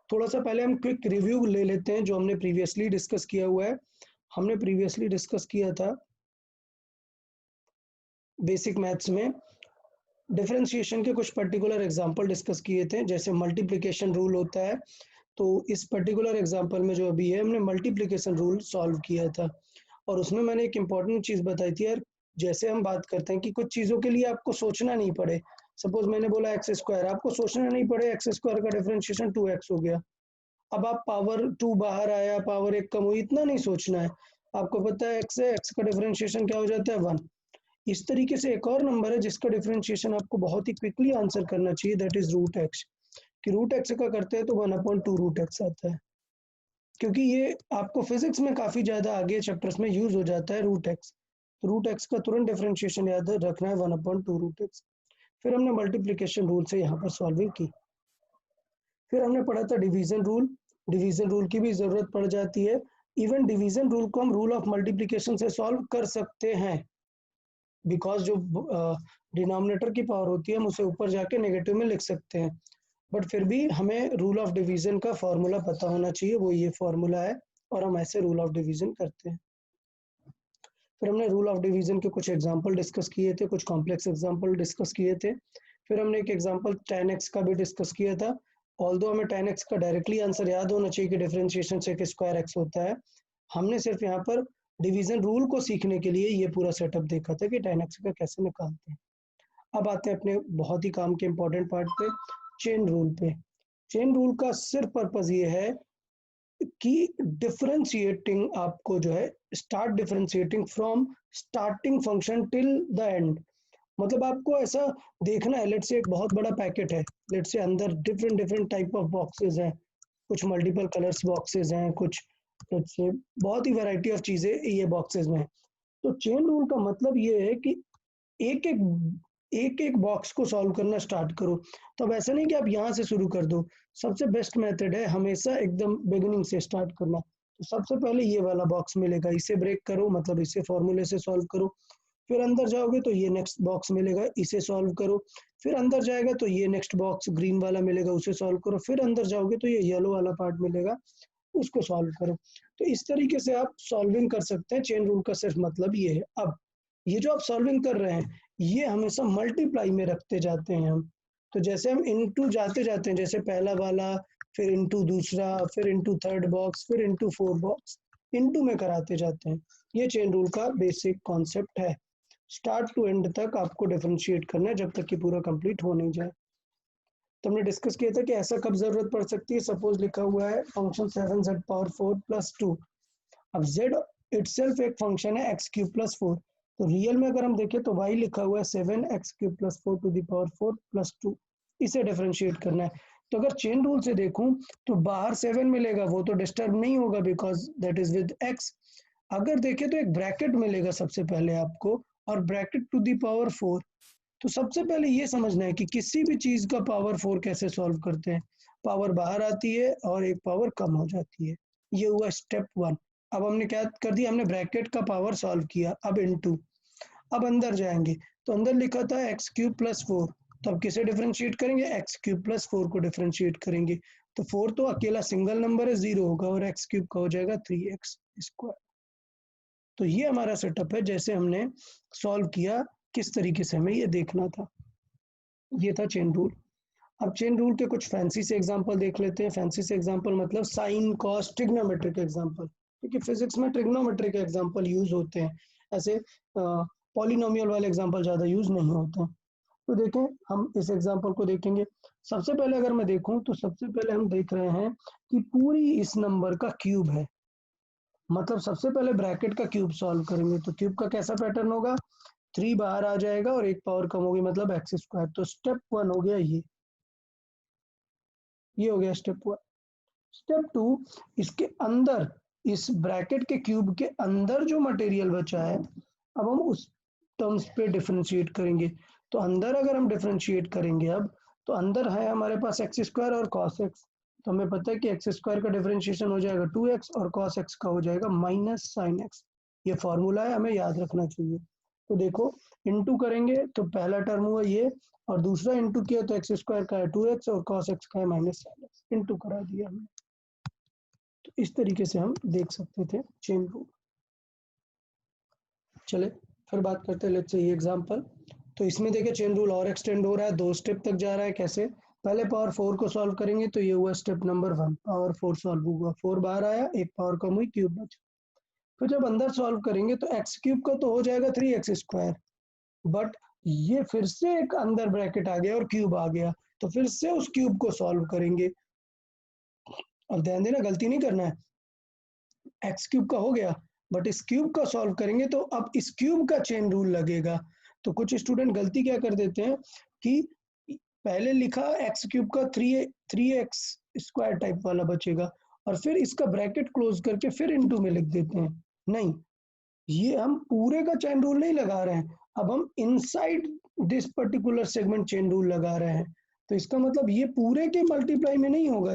थोड़ा सा पहले हम क्विक रिव्यू ले लेते हैं जो हमने प्रीवियसली डिस्कस किया हुआ है। हमने प्रीवियसली डिस्कस किया था बेसिक मैथ्स में डिफरेंशिएशन के कुछ पर्टिकुलर एग्जांपल डिस्कस किए थे, जैसे मल्टीप्लिकेशन रूल होता है। तो इस पर्टिकुलर एग्जांपल में जो अभी है हमने मल्टीप्लिकेशन रूल सॉल्व किया था, और उसमें मैंने एक इम्पॉर्टेंट चीज़ बताई थी यार। जैसे हम बात करते हैं कि कुछ चीज़ों के लिए आपको सोचना नहीं पड़े, सपोज मैंने बोला एक्स स्क्वायर, आपको सोचना नहीं पड़े, एक्स स्क्वायर का डिफरेंशिएशन 2x हो गया। अब आप पावर 2 बाहर आया, पावर 1 कम हुई, इतना नहीं सोचना है। आपको पता है एक्स है, एक्स का डिफरेंशिएशन क्या हो जाता है 1। इस तरीके से एक और नंबर है जिसका डिफरेंशिएशन आपको बहुत ही क्विकली आंसर करना चाहिए, दैट इज रूट एक्स। कि रूट एक्स का करते हैं तो 1/2 रूट एक्स आता है, क्योंकि ये आपको फिजिक्स में काफी ज्यादा आगे चैप्टर्स में यूज हो जाता है रूट एक्स। तो रूट एक्स का तुरंत डिफरेंशिएशन याद रखना है 1/2 रूट एक्स। फिर हमने मल्टीप्लिकेशन रूल से यहाँ पर सॉल्विंग की। फिर हमने पढ़ा था डिवीजन रूल। डिवीजन रूल की भी जरूरत पड़ जाती है। इवन डिवीजन रूल को हम रूल ऑफ मल्टीप्लिकेशन से सॉल्व कर सकते हैं, बिकॉज जो डिनोमिनेटर की पावर होती है हम उसे ऊपर जाके नेगेटिव में लिख सकते हैं, बट फिर भी हमें रूल ऑफ डिवीजन का फॉर्मूला पता होना चाहिए, वो ये फॉर्मूला है, और हम ऐसे रूल ऑफ डिवीजन करते हैं। फिर हमने रूल ऑफ डिवीजन के कुछ एग्जांपल डिस्कस किए थे, कुछ कॉम्प्लेक्स एग्जांपल डिस्कस किए थे। फिर हमने एक एग्जांपल tan x का भी डिस्कस किया था। ऑल्दो हमें tan x का डायरेक्टली आंसर याद होना चाहिए कि डिफरेंशिएशन से स्क्वायर x होता है, हमने सिर्फ यहाँ पर डिवीजन रूल को सीखने के लिए ये पूरा सेटअप देखा था कि tan x का कैसे निकालते हैं। अब आते हैं अपने बहुत ही काम के इम्पोर्टेंट पार्ट पे, चेन रूल पे। चेन रूल का सिर्फ पर्पज ये है कि डिफरेंशिएटिंग आपको जो है, start differentiating from starting function till the end. मतलब आपको ऐसा देखना है, लेट्स से एक बहुत बड़ा पैकेट है, लेट्स से अंदर different different type of boxes हैं, कुछ मल्टीपल कलर्स बॉक्सेस हैं, कुछ लेट्स से बहुत ही वैरायटी ऑफ चीजें ये बॉक्सेस में है। तो चेन रूल का मतलब ये है कि एक एक एक बॉक्स को सॉल्व करना स्टार्ट करो। तो अब ऐसा नहीं कि आप यहाँ से शुरू कर दो, सबसे बेस्ट मेथड है हमेशा एकदम बिगिनिंग से स्टार्ट करना। तो सबसे पहले ये वाला बॉक्स मिलेगा, इसे ब्रेक करो, मतलब इसे फॉर्मूले से सॉल्व करो। फिर अंदर जाओगे तो ये नेक्स्ट बॉक्स मिलेगा, इसे सॉल्व करो। फिर अंदर जाएगा तो ये नेक्स्ट बॉक्स ग्रीन वाला मिलेगा, उसे सॉल्व करो। फिर अंदर जाओगे तो ये येलो वाला पार्ट मिलेगा, उसको सॉल्व करो। तो इस तरीके से आप सॉल्विंग कर सकते हैं। चेन रूल का सिर्फ मतलब ये है। अब ये जो आप सॉल्विंग कर रहे हैं ये हमेशा मल्टीप्लाई में रखते जाते हैं हम। तो जैसे हम इनटू जाते जाते हैं, जैसे पहला वाला, फिर इनटू दूसरा, फिर इनटू थर्ड बॉक्स, फिर इनटू फोर्थ बॉक्स, इनटू में कराते जाते हैं। ये चेन रूल का बेसिक कॉन्सेप्ट है। स्टार्ट टू एंड तक आपको डिफरेंशिएट करना है जब तक कि पूरा कंप्लीट हो नहीं जाए। तो हमने डिस्कस किया था कि ऐसा कब जरूरत पड़ सकती है। सपोज लिखा हुआ है फंक्शन 7z⁴ + 2। अब z इटसेल्फ एक फंक्शन है x³ + 4। तो रियल में अगर हम देखें तो y लिखा हुआ है 7x³ + 4 to the power 4 + 2। इसे डिफरेंशिएट करना है। तो अगर चेन रूल से देखूं तो बाहर 7 मिलेगा, वो तो डिस्टर्ब नहीं होगा because that is with x। अगर देखें तो एक ब्रैकेट मिलेगा सबसे पहले आपको, और ब्रैकेट टू दी पावर 4। तो सबसे पहले ये समझना है कि किसी भी चीज का पावर 4 कैसे सॉल्व करते हैं। पावर बाहर आती है और एक पावर कम हो जाती है। ये हुआ स्टेप 1। अब हमने क्या कर दिया, हमने ब्रैकेट का पावर सॉल्व किया। अब इनटू, अब अंदर जाएंगे तो अंदर लिखा था x³ + 4। तो अब किसे डिफरेंशिएट करेंगे, x³ + 4 को डिफरेंशिएट करेंगे। तो 4 तो अकेला सिंगल नंबर है, 0 होगा, और x³ का हो जाएगा 3x²। तो ये हमारा सेटअप है, जैसे हमने सॉल्व किया, किस तरीके से हमें ये देखना था। ये था चेन रूल। अब चेन रूल के कुछ फैंसी से एग्जांपल देख लेते हैं। फैंसी से एग्जांपल मतलब साइन, कॉस, ट्रिग्नोमेट्रिक एग्जांपल, क्योंकि फिजिक्स में ट्रिग्नोमेट्रिक एग्जांपल यूज होते हैं, ऐसे पॉलिनोमियल वाले एग्जांपल ज़्यादा यूज नहीं होते हैं। तो देखें, हम इस एग्जांपल को देखेंगे। सबसे पहले अगर मैं देखूं तो सबसे पहले हम देख रहे हैं कि पूरी इस नंबर का क्यूब है, मतलब सबसे पहले ब्रैकेट का क्यूब सॉल्व करेंगे। तो क्यूब का कैसा पैटर्न होगा, 3 बाहर आ जाएगा और एक पावर कम होगी, मतलब x²। तो स्टेप 1 हो गया ये हो गया स्टेप 1। स्टेप 2, इसके अंदर, इस ब्रैकेट के क्यूब के अंदर जो मटेरियल बचा है, अब हम उस टर्म्स पे डिफरेंशिएट करेंगे। तो अंदर अगर हम डिफरेंशिएट करेंगे अब, तो अंदर है हमारे पास x² और cos x। तो हमें पता है कि x² का डिफरेंशिएशन हो जाएगा 2x और cos x का हो जाएगा -sin x। ये फॉर्मूला है, हमें याद रखना चाहिए। तो देखो, इनटू करेंगे तो पहला टर्म हुआ ये, और दूसरा इंटू किया तो एक्स स्क्वायर का है 2x और कॉस एक्स का है -sin x, इंटू करा दिया हमने। तो इस तरीके से हम देख सकते थे चेन रूल। चले फिर बात करते हैं लेट्स से ये एग्जांपल। तो इसमें देखिए चेन रूल और एक्सटेंड हो रहा है, 2 स्टेप तक जा रहा है। कैसे? पहले पावर 4 को सॉल्व करेंगे तो ये हुआ स्टेप नंबर 1, पावर 4 सॉल्व हुआ, 4 बाहर आया, एक पावर कम हुई, क्यूब बचा। फिर जब अंदर सॉल्व करेंगे तो एक्स क्यूब का तो हो जाएगा 3x स्क्वायर, बट ये फिर से एक अंदर ब्रैकेट आ गया और क्यूब आ गया, तो फिर से उस क्यूब को सॉल्व करेंगे। और ध्यान देना गलती नहीं करना है, एक्स क्यूब का हो गया बट इस क्यूब का सॉल्व करेंगे तो अब इस क्यूब का चेन रूल लगेगा। तो कुछ स्टूडेंट गलती क्या कर देते हैं कि पहले लिखा एक्स क्यूब का 3x स्क्वायर टाइप वाला बचेगा और फिर इसका ब्रैकेट क्लोज करके फिर इनटू में लिख देते हैं। नहीं, ये हम पूरे का चेन रूल नहीं लगा रहे हैं, अब हम inside this particular segment chain rule लगा रहे हैं। तो इसका मतलब ये पूरे के मल्टीप्लाई में नहीं होगा,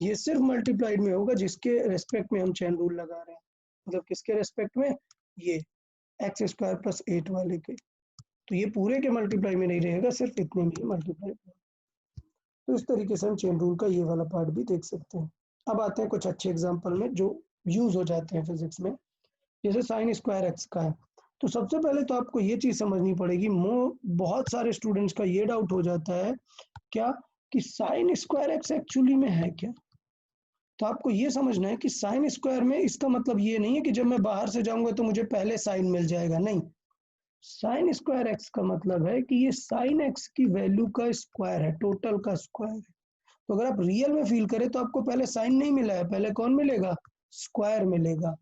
ये सिर्फ मल्टीप्लाइड में होगा जिसके रेस्पेक्ट में हम चेन रूल लगा रहे हैं। मतलब किसके रेस्पेक्ट में? ये एक्स स्क्वायर प्लस 8 वाले के। तो ये पूरे के मल्टीप्लाई में नहीं रहेगा, सिर्फ इतने में ही मल्टीप्लाई। तो इस तरीके से हम चेन रूल का ये वाला पार्ट भी देख सकते हैं। अब आते हैं कुछ अच्छे एग्जाम्पल में जो यूज हो जाते हैं फिजिक्स में। जैसे साइन स्क्वायर एक्स का है, तो सबसे पहले तो आपको ये चीज समझनी पड़ेगी, बहुत सारे स्टूडेंट्स का ये डाउट हो जाता है क्या कि साइन स्क्वायर एक्स एक्चुअली में है क्या। तो आपको ये समझना है कि साइन स्क्वायर में इसका मतलब ये नहीं है कि जब मैं बाहर से जाऊंगा तो मुझे पहले साइन मिल जाएगा, नहीं। साइन स्क्वायर एक्स का मतलब है कि ये साइन एक्स की वैल्यू का स्क्वायर है, टोटल का स्क्वायर है। तो अगर आप रियल में फील करें तो आपको पहले साइन नहीं मिला है, पहले कौन मिलेगा? स्क्वायर मिलेगा।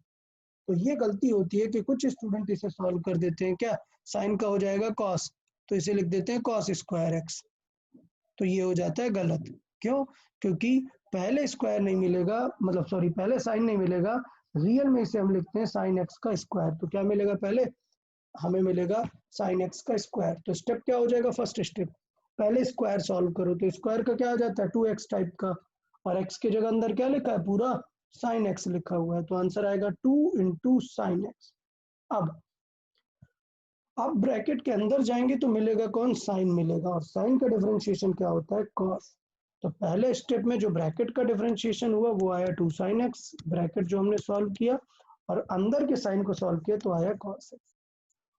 तो ये गलती होती है कि कुछ स्टूडेंट इसे सॉल्व कर देते हैं, क्या साइन का हो जाएगा कॉस, तो इसे लिख देते हैं कॉस स्क्वायर एक्स। तो ये हो जाता है गलत। क्यों? क्योंकि पहले स्क्वायर नहीं मिलेगा, मतलब सॉरी पहले साइन नहीं मिलेगा, रियल में इसे हम लिखते हैं साइन एक्स का स्क्वायर। तो क्या मिलेगा? पहले हमें मिलेगा साइन एक्स का स्क्वायर। तो स्टेप क्या हो जाएगा? फर्स्ट स्टेप, पहले स्क्वायर सॉल्व करो, तो स्क्वायर का क्या आ जाता है? 2x टाइप का, और x की जगह अंदर क्या लिखा है? पूरा साइन एक्स लिखा हुआ है, तो आंसर आएगा 2 इंटू साइन एक्स। अब ब्रैकेट के अंदर जाएंगे तो मिलेगा कौन? साइन मिलेगा, और साइन का डिफरेंशिएशन क्या होता है? कॉस। तो पहले स्टेप में जो ब्रैकेट का डिफरेंशिएशन हुआ वो आया 2 साइन एक्स, ब्रैकेट जो हमने सॉल्व किया, और अंदर के साइन को सॉल्व किया तो आया कॉस एक्स।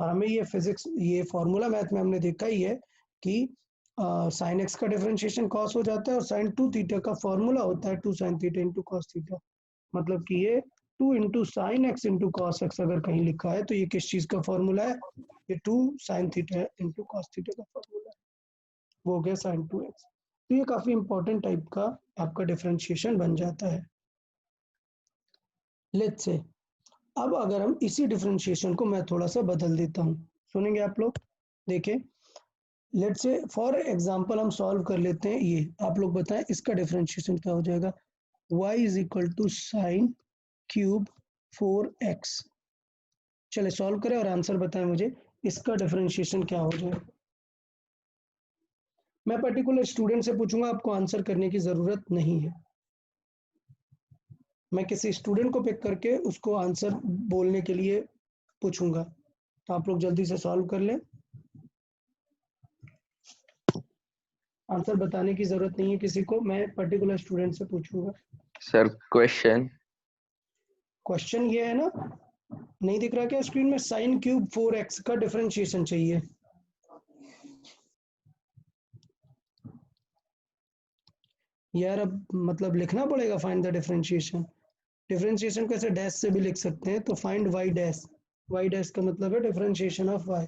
और हमें ये फिजिक्स, ये फॉर्मूला मैथ में हमने देखा ही है कि साइन एक्स का डिफरेंशिएशन कॉस हो जाता है, और साइन 2 थीटा का फॉर्मूला होता है 2 sine theta into cos theta. मतलब कि ये 2 into sine x into cos x अगर कहीं लिखा है तो ये किस चीज का फॉर्मूला है? ये 2 sine theta into cos theta का फॉर्मूला है, वो हो गया साइन 2x। तो ये काफी इंपॉर्टेंट टाइप का आपका डिफरेंशिएशन बन जाता है। लेट्स से अब अगर हम इसी डिफरेंशिएशन को मैं थोड़ा सा बदल देता हूँ, सुनेंगे आप लोग? देखिए लेट्स से फॉर एग्जांपल हम सॉल्व कर लेते हैं, ये आप लोग बताएं इसका डिफरेंशिएशन क्या हो जाएगा? y is equal to sine cube 4x। चले सॉल्व करें और आंसर बताएं मुझे, इसका डिफरेंशिएशन क्या हो जाएगा। मैं पर्टिकुलर स्टूडेंट से पूछूंगा, आपको आंसर करने की जरूरत नहीं है। मैं किसी स्टूडेंट को पिक करके उसको आंसर बोलने के लिए पूछूंगा, तो आप लोग जल्दी से सॉल्व कर लें। आंसर बताने की जरूरत नहीं है किसी को, मैं पर्टिकुलर स्टूडेंट से पूछूंगा। सर क्वेश्चन ये है ना, नहीं दिख रहा क्या स्क्रीन में? साइन क्यूब 4x का डिफरेंशिएशन चाहिए। यार अब मतलब लिखना पड़ेगा फाइंड द डिफरेंशिएशन। डिफरेंशिएशन कैसे डैश से भी लिख सकते हैं, तो find y dash. y dash का मतलब है डिफरेंशिएशन ऑफ y।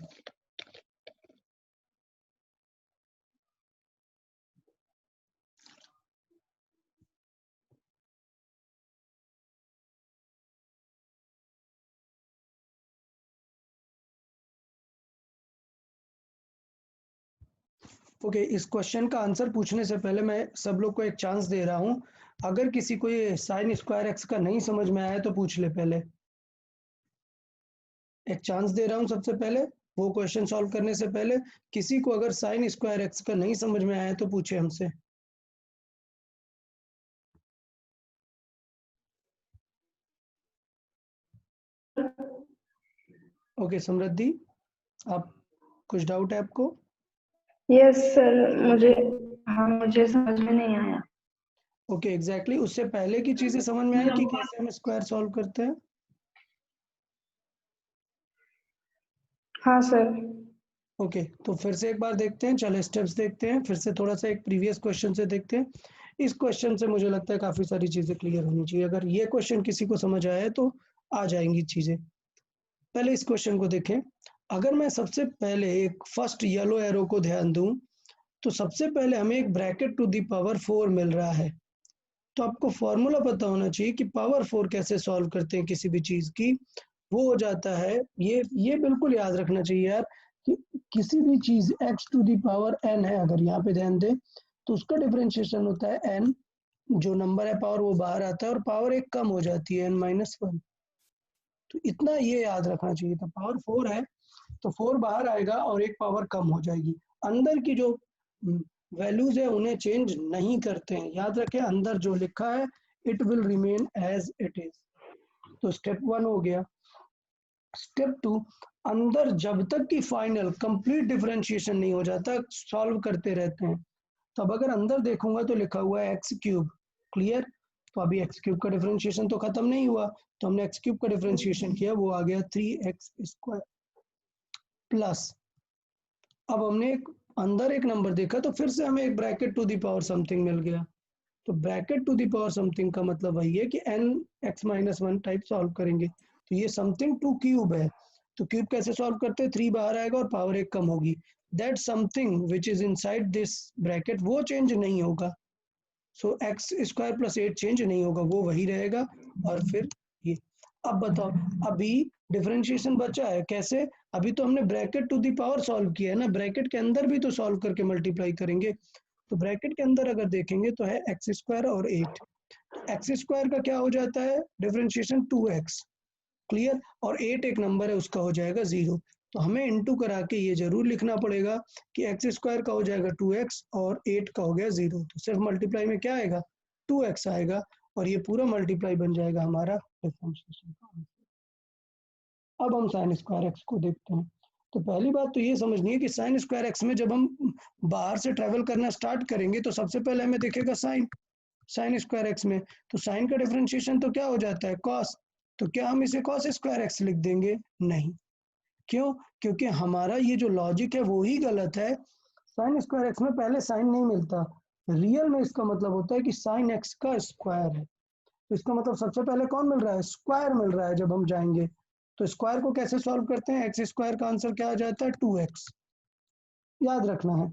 ओके, इस क्वेश्चन का आंसर पूछने से पहले मैं सब लोग को एक चांस दे रहा हूं, अगर किसी को ये साइन स्क्वायर एक्स का नहीं समझ में आया तो पूछ ले पहले। एक चांस दे रहा हूं सबसे पहले, वो क्वेश्चन सॉल्व करने से पहले किसी को अगर साइन स्क्वायर एक्स का नहीं समझ में आया तो पूछे हमसे। ओके समृद्धि, आप कुछ डाउट है आपको? यस सर, मुझे समझ में नहीं आया। ओके एग्जैक्टली उससे पहले की चीजें समझ में आई कि कैसे हम स्क्वायर सॉल्व करते हैं? हाँ सर। ओके तो फिर से एक बार देखते हैं, चलो स्टेप्स देखते हैं फिर से, थोड़ा सा एक प्रीवियस क्वेश्चन से देखते हैं। इस क्वेश्चन से मुझे लगता है काफ़ी सारी चीज़ें क्लियर होनी चाहिए। अगर ये क्वेश्चन किसी को समझ आया है तो आ जाएंगी चीज़ें। पहले इस क्वेश्चन को देखें। अगर मैं सबसे पहले एक फर्स्ट येलो एरो को ध्यान दूं तो सबसे पहले हमें एक ब्रैकेट टू दी पावर 4 मिल रहा है। तो आपको फॉर्मूला पता होना चाहिए कि पावर 4 कैसे सॉल्व करते हैं किसी भी चीज़ की। वो हो जाता है, ये बिल्कुल याद रखना चाहिए यार, कि किसी भी चीज़ x to the power n है, अगर यहाँ पे ध्यान दें तो उसका डिफरेंशिएशन होता है n, जो नंबर है पावर वो बाहर आता है और पावर एक कम हो जाती है n-1। तो इतना ये याद रखना चाहिए था, पावर 4 है तो 4 बाहर आएगा और एक पावर कम हो जाएगी। अंदर की जो वैल्यूज है उन्हें चेंज नहीं करते हैं, याद रखें अंदर जो लिखा है it will remain as it is. तो स्टेप 1 हो गया। स्टेप 2, अंदर जब तक कि फाइनल कंप्लीट डिफरेंशिएशन नहीं हो जाता सॉल्व करते रहते हैं। तो अब अगर अंदर देखूंगा तो लिखा हुआ है एक्स क्यूब, क्लियर। तो अभी एक्स क्यूब का डिफरेंशिएशन तो खत्म नहीं हुआ, तो हमने एक्स क्यूब का डिफरेंशिएशन किया, वो आ गया 3x स्क्वायर प्लस, अब हमने अंदर एक नंबर देखा तो फिर से हमें एक bracket to the power something मिल गया। तो bracket to the power something का मतलब वही है कि n(x-1) टाइप सॉल्व करेंगे। तो ये समथिंग टू क्यूब है, तो क्यूब कैसे सॉल्व करते हैं, 3 बाहर आएगा और पावर एक कम होगी। That something which is inside this bracket वो चेंज नहीं होगा। सो एक्स स्क्वायर प्लस 8 चेंज नहीं होगा, वो वही रहेगा। और फिर ये, अब बताओ, अभी डिफरेंशिएशन बचा है कैसे? अभी तो हमने bracket to the power solve किया है ना, ब्रैकेट के अंदर भी तो सॉल्व करके मल्टीप्लाई करेंगे। तो ब्रैकेट के अंदर अगर देखेंगे तो है एक्स स्क्वायर और 8। तो एक्स स्क्वायर का क्या हो जाता है डिफरेंशिएशन 2x, क्लियर। और 8 एक नंबर है उसका हो जाएगा 0। तो हमें इनटू करा के ये जरूर लिखना पड़ेगा कि एक्स स्क्वायर का हो जाएगा 2x और 8 का हो गया 0। तो सिर्फ मल्टीप्लाई में क्या आएगा, 2x आएगा और ये पूरा मल्टीप्लाई बन जाएगा हमारा डिफरेंशिएशन का आंसर। अब हम साइन स्क्वायर एक्स को देखते हैं। तो पहली बात तो ये समझनी है कि साइन स्क्वायर एक्स में जब हम बाहर से ट्रेवल करना स्टार्ट करेंगे तो सबसे पहले हमें दिखेगा साइन, साइन स्क्वायर एक्स में। तो साइन का डिफरेंशिएशन तो क्या हो जाता है, कॉस। तो क्या हम इसे कॉस स्क्वायर एक्स लिख देंगे, नहीं। क्यों? क्योंकि हमारा ये जो लॉजिक है वो ही गलत है। साइन स्क्वायर एक्स में पहले साइन नहीं मिलता, रियल में इसका मतलब होता है कि साइन एक्स का स्क्वायर है। तो इसका मतलब सबसे पहले कौन मिल रहा है, स्क्वायर मिल रहा है। जब हम जाएंगे तो स्क्वायर को कैसे सॉल्व करते हैं, एक्स स्क्वायर का आंसर क्या आ जाता है, 2x। याद रखना है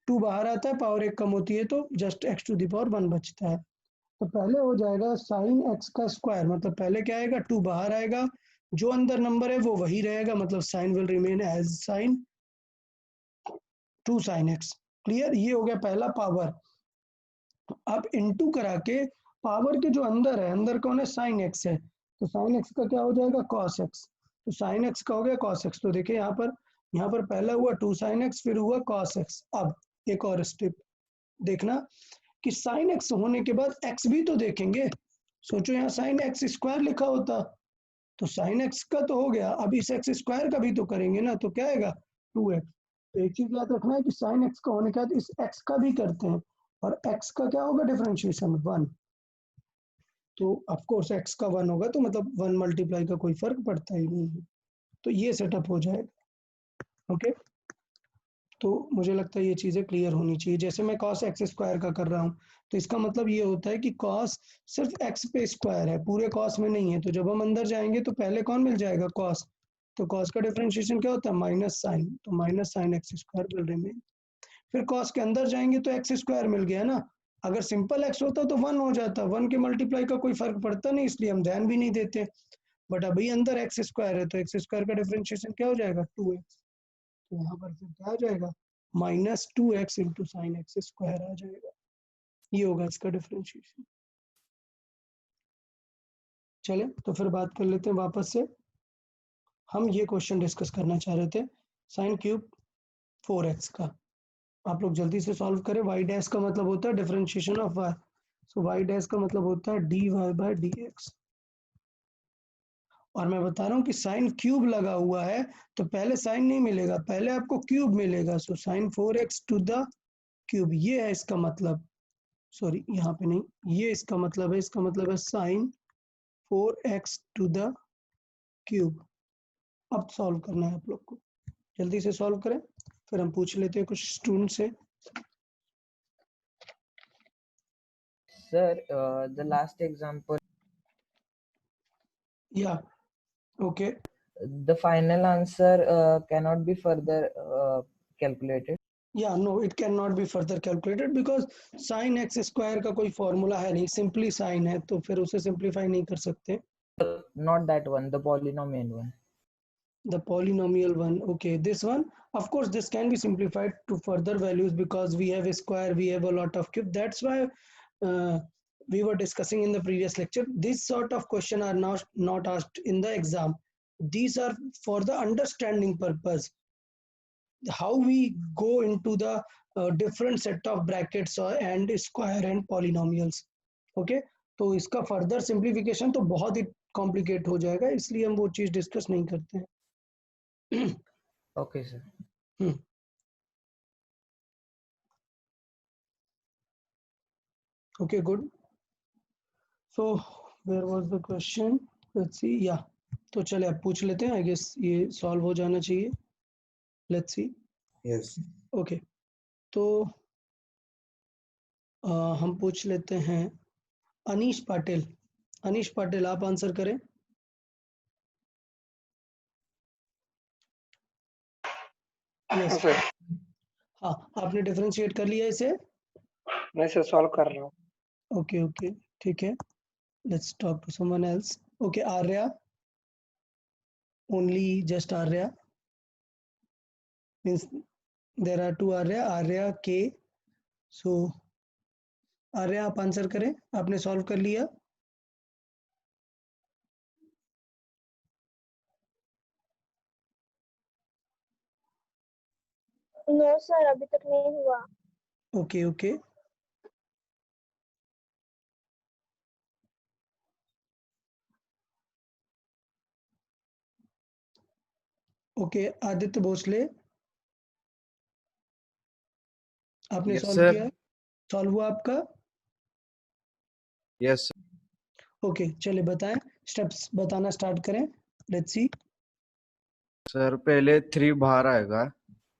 2 बाहर आता है, पावर एक कम होती है तो just x to the power 1 बचता है। तो पहले हो जाएगा साइन एक्स का स्क्वायर, मतलब पहले क्या आएगा, 2 बाहर आएगा, जो अंदर नंबर है वो वही रहेगा, मतलब sine will remain as sine 2 sine X, clear. ये हो गया पहला पावर। अब इनटू करा के पावर के जो अंदर है, अंदर कौन है, साइन एक्स है, तो साइन एक्स का क्या हो जाएगा, कॉस एक्स। तो साइन एक्स का हो गया कॉस एक्स। तो देखिए यहाँ पर पहला हुआ 2 साइन एक्स, फिर हुआ कॉस एक्स। अब एक और स्टेप देखना कि साइन एक्स होने के बाद एक्स भी तो देखेंगे। सोचो यहाँ साइन एक्स स्क्वायर लिखा होता तो साइन एक्स का तो हो गया, अब इस एक्स स्क्वायर का भी तो करेंगे ना, तो क्या आएगा 2x। तो एक चीज याद रखना है कि साइन एक्स का होने के बाद इस एक्स का भी करते हैं, और x का क्या होगा डिफरेंशिएशन 1। तो ऑफ कोर्स x का 1 होगा तो मतलब 1 मल्टीप्लाई का कोई फर्क पड़ता ही नहीं है। तो ये सेटअप हो जाएगा। ओके, तो मुझे लगता है ये चीज़ें क्लियर होनी चाहिए। जैसे मैं कॉस एक्स स्क्वायर का कर रहा हूँ तो इसका मतलब ये होता है कि कॉस सिर्फ एक्स पे स्क्वायर है, पूरे कॉस में नहीं है। तो जब हम अंदर जाएंगे तो पहले कौन मिल जाएगा, कॉस। तो कॉस का डिफरेंशिएशन क्या होता है, माइनस साइन, तो minus sign X square will remain. फिर कॉस के अंदर जाएंगे तो एक्स स्क्वायर मिल गया ना। अगर सिंपल एक्स होता तो 1 हो जाता, 1 के मल्टीप्लाई का कोई फर्क पड़ता नहीं, इसलिए हम ध्यान भी नहीं देते। बट अभी अंदर एक्स स्क्वायर है तो एक्स स्क्वायर का डिफरेंशिएशन क्या हो जाएगा, 2x। तो यहाँ पर फिर क्या आ जाएगा, -2x into sine X square आ जाएगा। ये होगा इसका डिफरेंशिएशन। चले तो फिर बात कर लेते हैं वापस से। हम ये क्वेश्चन डिस्कस करना चाह रहे थे साइन क्यूब 4x का। आप लोग जल्दी से सॉल्व करें। y डैश का मतलब होता है differentiation of y, so y dash का मतलब होता है dy बाय dx। और मैं बता रहा हूँ कि साइन क्यूब लगा हुआ है तो पहले साइन नहीं मिलेगा, पहले आपको क्यूब मिलेगा। So sine 4x to the cube, ये है इसका मतलब। सॉरी यहाँ पे नहीं, ये इसका मतलब है। इसका मतलब है sine 4x to the cube. अब सॉल्व करना है आप लोग को, जल्दी से सॉल्व करें, फिर हम पूछ लेते हैं कुछ स्टूडेंट से। Sir, the last example, या okay, the final answer cannot be further calculated. या no, it can not be further calculated because sine X square का कोई फॉर्मूला है नहीं, सिंपली साइन है, तो फिर उसे सिंप्लीफाई नहीं कर सकते। Not that one, the polynomial one. The polynomial one, okay, this one, of course this can be simplified to further values because we have a square, we have a lot of cube. That's why we were discussing in the previous lecture, this sort of question are not asked in the exam. These are for the understanding purpose, how we go into the different set of brackets and square and polynomials. okay, तो इसका further simplification तो बहुत ही complicate हो जाएगा, इसलिए हम वो चीज डिस्कस नहीं करते हैं। Okay, sir. Okay, good. So where was the question? Let's see. Yeah, तो चले अब पूछ लेते हैं। I guess ये सॉल्व हो जाना चाहिए। Let's see. Yes. Okay, तो हम पूछ लेते हैं अनीश पाटिल। अनीश पाटिल आप आंसर करें। Yes. हाँ, आपने डिफरेंशिएट कर लिया इसे? मैं इसे सॉल्व कर रहा हूँ। ओके ओके, ठीक है। Let's talk to someone else. Okay, Arya, only just Arya, means there are two Arya के। सो आर्या आप आंसर करें, आपने सॉल्व कर लिया? नो सर, अभी तक नहीं हुआ। Okay okay, okay. Aditya Bhosale, आपने Yes, सॉल्व sir. किया? सॉल्व हुआ आपका? Yes. ओके, चलिए बताएं, स्टेप्स बताना स्टार्ट करें। Let's see. सर पहले 3 बाहर आएगा।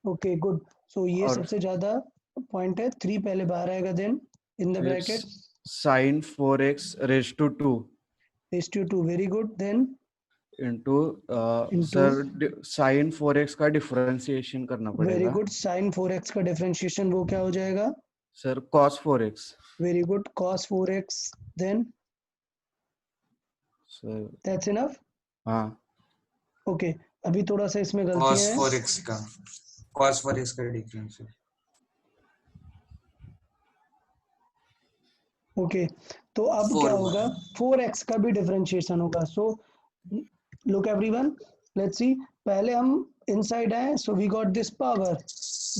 Okay good. सो ये और सबसे ज्यादा पॉइंट है, 3 पहले बाहर आएगा, देन इन द फिर bracket sin 4x raised to 2 raise to 2, very good. Then into Into- sir sin 4x का डिफरेंशिएशन करना वेरी पड़ेगा। गुड, sin 4x का डिफरेंशिएशन वो क्या हो जाएगा? Sir cos 4x। Very good, cos 4x। Then sir that's enough. हाँ, okay, अभी थोड़ा सा इसमें गलतियां हैं। cos 4x का डिफरेंस है। ओके, तो अब क्या होगा? 4x का भी डिफरेंशिएशन होगा। So look everyone, let's see. पहले हम इनसाइड आए, so we got this power,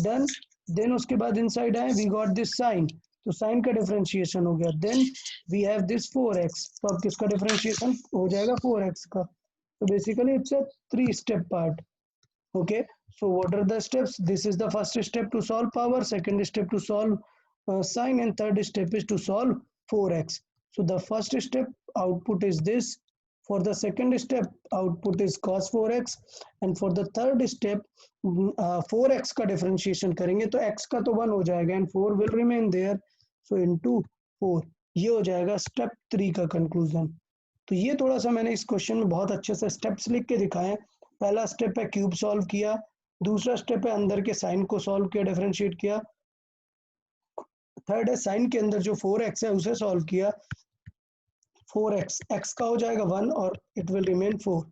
done. Then उसके बाद इनसाइड आए, वी गॉट दिस साइन, तो साइन का डिफरेंशिएशन हो गया। Then we have this 4x, तो अब किसका डिफरेंशिएशन हो जाएगा? 4x का। तो basically it's a 3 step part. okay, so what are the steps? This is the first step to solve power, second step to solve sine, and third step is to solve 4x. So the first step output is this, for the second step output is cos 4x, and for the third step 4x का differentiation करेंगे तो x का तो 1 हो जाएगा and 4 will remain there, so into 4। ये हो जाएगा स्टेप 3 का कंक्लूजन। तो ये थोड़ा सा मैंने इस क्वेश्चन में बहुत अच्छे से स्टेप्स लिख के दिखाए हैं। पहला स्टेप है क्यूब सॉल्व किया, दूसरा स्टेप है अंदर के साइन को सॉल्व किया, डिफरेंशिएट किया, थर्ड है साइन के अंदर जो 4x है उसे सॉल्व किया। 4x, x का हो जाएगा 1 और इट विल रिमेन 4,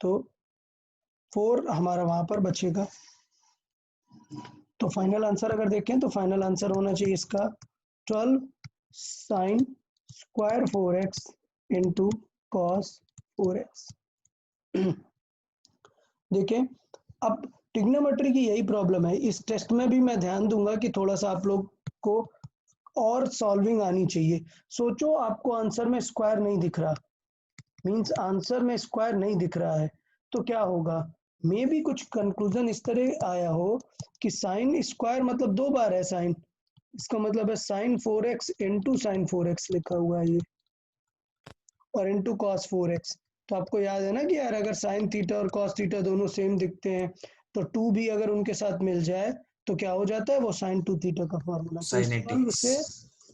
तो 4 हमारा वहां पर बचेगा। तो फाइनल आंसर अगर देखें तो फाइनल आंसर होना चाहिए इसका 12 sine square 4x into cos 4x। देखिए, अब ट्रिग्नोमेट्री की यही प्रॉब्लम है। इस टेस्ट में भी मैं ध्यान दूंगा कि थोड़ा सा आप लोग को और सॉल्विंग आनी चाहिए। सोचो आपको आंसर में स्क्वायर नहीं दिख रहा, मीन्स आंसर में स्क्वायर नहीं दिख रहा है, तो क्या होगा, मे भी कुछ कंक्लूजन इस तरह आया हो कि साइन स्क्वायर मतलब 2 बार है साइन, इसका मतलब है sine 4x into sine 4x लिखा हुआ है ये, और इंटू कॉस 4x। तो आपको याद है ना कि यार अगर साइन थीटा और कॉस थीटा दोनों सेम दिखते हैं तो 2 भी अगर उनके साथ मिल जाए तो क्या हो जाता है, वो साइन 2 थीटा का फॉर्मूला। तो Sin इस फॉर्म 8x. से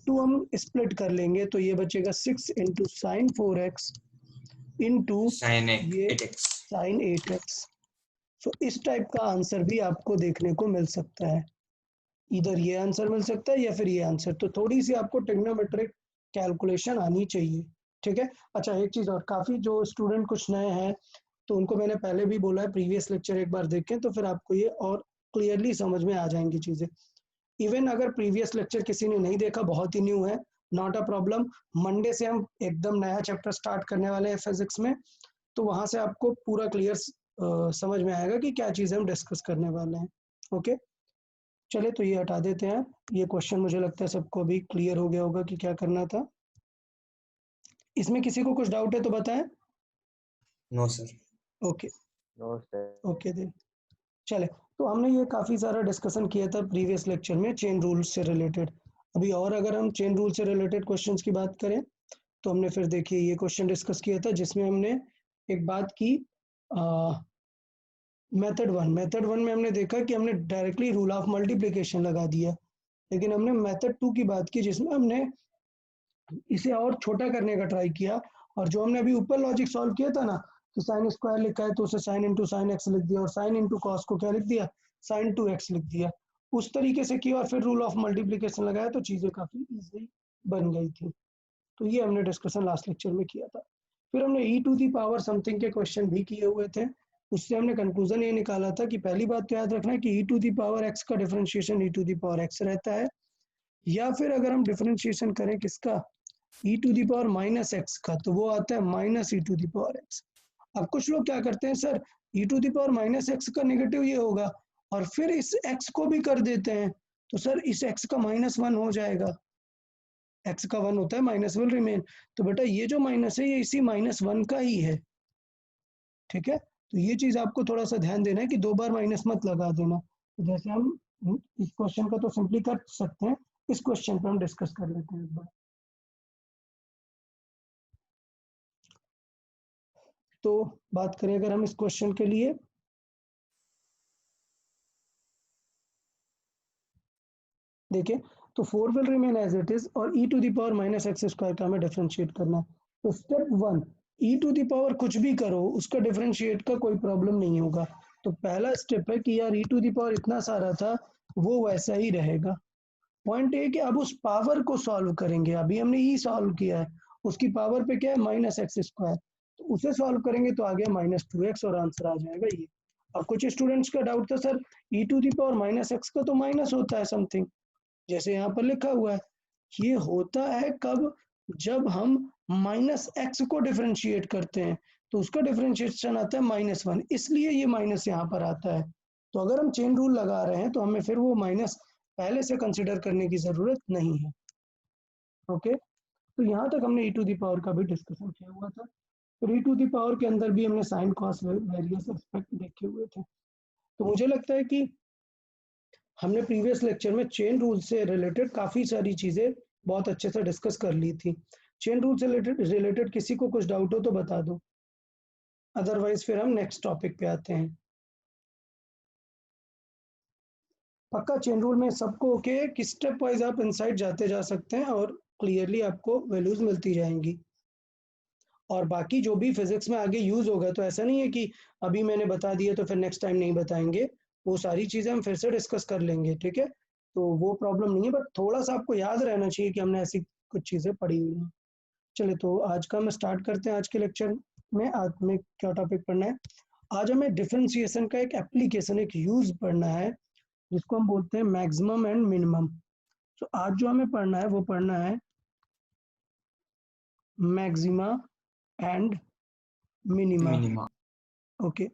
2 हम स्प्लिट कर लेंगे तो ये बचेगा 6 into sine 4x into Sin ये 8x. Sign 8x। सो इस टाइप का आंसर भी आपको देखने को मिल सकता है, इधर ये आंसर मिल सकता है या फिर ये आंसर। तो थोड़ी सी आपको ट्रिग्नोमेट्रिक कैलकुलेशन आनी चाहिए, ठीक है। अच्छा एक चीज़ और, काफ़ी जो स्टूडेंट कुछ नए हैं तो उनको मैंने पहले भी बोला है प्रीवियस लेक्चर एक बार देखें तो फिर आपको ये और क्लियरली समझ में आ जाएंगी चीज़ें। इवन अगर प्रीवियस लेक्चर किसी ने नहीं देखा, बहुत ही न्यू है, नॉट अ प्रॉब्लम, मंडे से हम एकदम नया चैप्टर स्टार्ट करने वाले हैं फिजिक्स में, तो वहाँ से आपको पूरा क्लियर समझ में आएगा कि क्या चीज़ हम डिस्कस करने वाले हैं। ओके चले तो ये हटा देते हैं। ये क्वेश्चन मुझे लगता है सबको अभी क्लियर हो गया होगा कि क्या करना था। इसमें किसी को कुछ डाउट है तो बताएं। No, sir. Okay No, sir. Okay then चले, तो हमने ये काफ़ी सारा डिस्कशन किया था प्रीवियस लेक्चर में चेन रूल से रिलेटेड। अभी और अगर हम चेन रूल से रिलेटेड क्वेश्चंस की बात करें तो हमने फिर देखिए ये क्वेश्चन डिस्कस किया था जिसमें हमने एक बात की मेथड वन में हमने देखा कि हमने डायरेक्टली रूल ऑफ मल्टीप्लिकेशन लगा दिया, लेकिन हमने मेथड 2 की बात की जिसमें हमने इसे और छोटा करने का ट्राई किया, और जो हमने अभी ऊपर लॉजिक सॉल्व किया था ना कि साइन स्क्वायर लिखा है तो उसे साइन इंटू साइन एक्स लिख दिया और साइन इंटू कॉस को क्या लिख दिया, साइन 2x लिख दिया, उस तरीके से किया और फिर रूल ऑफ मल्टीप्लिकेशन लगाया तो चीज़ें काफ़ी इजी बन गई थी। तो ये हमने डिस्कशन लास्ट लेक्चर में किया था। फिर हमने ई टू दी पावर समथिंग के क्वेश्चन भी किए हुए थे, उससे हमने कंक्लूजन ये निकाला था कि पहली बात तो याद रखना है कि E to the power X का differentiation E to the power X रहता है, या फिर अगर हम डिफरेंशिएशन करें किसका, E to the power minus X का, तो वो आता है minus E to the power X. अब कुछ लोग क्या करते हैं, sir E to the power minus X का नेगेटिव ये होगा और फिर इस एक्स को भी कर देते हैं, तो सर इस एक्स का -1 हो जाएगा, एक्स का 1 होता है माइनस विल रिमेन। तो बेटा ये जो माइनस है ये इसी -1 का ही है, ठीक है। तो ये चीज आपको थोड़ा सा ध्यान देना है कि 2 बार माइनस मत लगा देना। तो जैसे हम इस क्वेश्चन का तो सिंपली कर सकते हैं, इस क्वेश्चन पर हम डिस्कस कर लेते हैं एक बार। तो बात करें अगर हम इस क्वेश्चन के लिए, देखिए तो 4 will remain as it is और E to the power minus X square का हमें डिफरेंशिएट करना है। तो step 1, E to the power कुछ भी करो उसका डिफरेंशिएट का कोई प्रॉब्लम नहीं होगा। तो पहला स्टेप है कि यार ई टू दी पावर इतना सारा था वो वैसा ही रहेगा। पॉइंट ए कि अब उस पावर को सॉल्व करेंगे, अभी हमने ई सॉल्व किया है, उसकी पावर पे क्या है माइनस एक्स स्क्वायर, तो उसे सॉल्व करेंगे तो आ गया -2x और आंसर आ जाएगा ये। अब कुछ स्टूडेंट्स का डाउट था sir E to the power minus X का तो माइनस होता है समथिंग, जैसे यहाँ पर लिखा हुआ है, ये होता है कब, जब हम माइनस एक्स को डिफरेंशिएट करते हैं तो उसका डिफरेंशिएशन आता है -1, इसलिए ये माइनस यहाँ पर आता है। तो अगर हम चेन रूल लगा रहे हैं तो हमें फिर वो माइनस पहले से कंसिडर करने की जरूरत नहीं है। ओके तो यहाँ तक हमने ई टू दी पावर का भी डिस्कशन किया हुआ था। फिर ई टू दी पावर के अंदर भी हमने साइन कॉस वेरियस एस्पेक्ट देखे हुए थे। तो मुझे लगता है कि हमने प्रीवियस लेक्चर में चेन रूल से रिलेटेड काफ़ी सारी चीज़ें बहुत अच्छे से डिस्कस कर ली थी। चेन रूल से रिलेटेड किसी को कुछ डाउट हो तो बता दो, अदरवाइज फिर हम नेक्स्ट टॉपिक पे आते हैं। पक्का चेन रूल में सबको ओके है कि स्टेप वाइज आप इनसाइड जाते जा सकते हैं और क्लियरली आपको वैल्यूज मिलती जाएंगी, और बाकी जो भी फिजिक्स में आगे यूज होगा तो ऐसा नहीं है कि अभी मैंने बता दिया तो फिर नेक्स्ट टाइम नहीं बताएंगे, वो सारी चीज़ें हम फिर से डिस्कस कर लेंगे, ठीक है। तो वो प्रॉब्लम नहीं है, बट थोड़ा सा आपको याद रहना चाहिए कि हमने ऐसी कुछ चीज़ें पढ़ी हुई हैं। चलिए तो आज का हम स्टार्ट करते हैं। आज के लेक्चर में आज में क्या टॉपिक पढ़ना है, आज हमें डिफरेंशिएशन का एक एप्लीकेशन, एक यूज पढ़ना है जिसको हम बोलते हैं मैक्सिमम एंड मिनिमम। तो आज जो हमें पढ़ना है वो पढ़ना है maxima and minima. Minima. Okay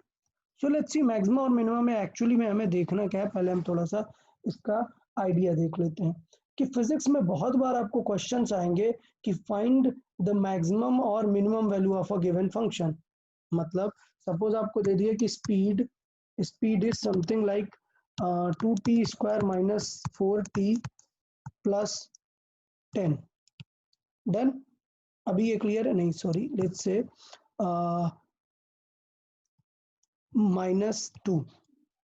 so let's C maxima और मिनिमा में एक्चुअली में हमें देखना क्या है, पहले हम थोड़ा सा इसका आइडिया देख लेते हैं। कि फिजिक्स में बहुत बार आपको क्वेश्चंस आएंगे कि फाइंड द मैक्सिमम और minimum value of a given function. मतलब सपोज आपको दे दिए कि speed is something like 2t square minus 4t plus 10। Done. अभी ये क्लियर है? नहीं सॉरी, लेट्स से -2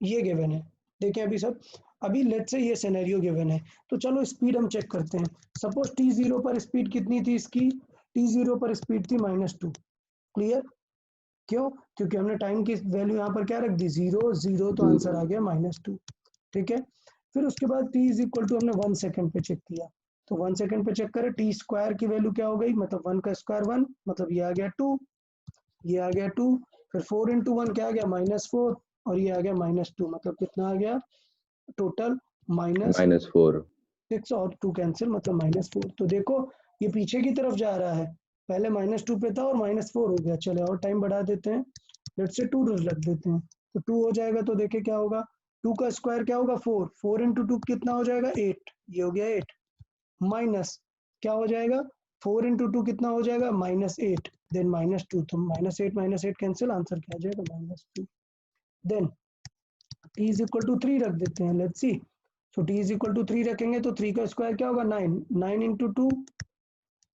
ये गिवन है। देखें अभी सब, अभी लेट्स से ये सिनेरियो गिवन है, तो चलो स्पीड हम चेक करते हैं। सपोज t0 पर स्पीड कितनी थी इसकी? t0 पर स्पीड थी -2। क्लियर? क्यों? क्योंकि हमने टाइम की वैल्यू यहाँ पर क्या रख दी? 0 तो आंसर आ गया -2। ठीक है, फिर उसके बाद t इज इक्वल टू हमने 1 सेकेंड पे चेक किया, तो 1 सेकेंड पे चेक करें, टी स्क्वायर की वैल्यू क्या हो गई? मतलब 1 का स्क्वायर 1, मतलब ये आ गया 2, ये आ गया 2, फिर 4 इंटू 1 क्या आ गया? -4, और ये आ गया -2, मतलब कितना आ गया टोटल? -4 6 और 2 कैंसिल, मतलब -4। तो देखो ये पीछे की तरफ जा रहा है, पहले -2 पे था और -4 हो गया। चले और टाइम बढ़ा देते हैं, लेट्स से 2 रख देते हैं, तो 2 हो जाएगा। तो देखे क्या होगा? 2 का स्क्वायर क्या होगा? 4, 4 इंटू 2 कितना हो जाएगा? 8, ये हो गया 8, माइनस क्या हो जाएगा? 4 इंटू 2 कितना हो जाएगा? -8, देन -2, तो -8 कैंसिल, आंसर क्या आ जाएगा? -2। Then t is equal to 3 रख देते हैं, let's see. So t is equal to 3 रखेंगे तो 3 का स्क्वायर क्या होगा? 9, 9 इंटू 2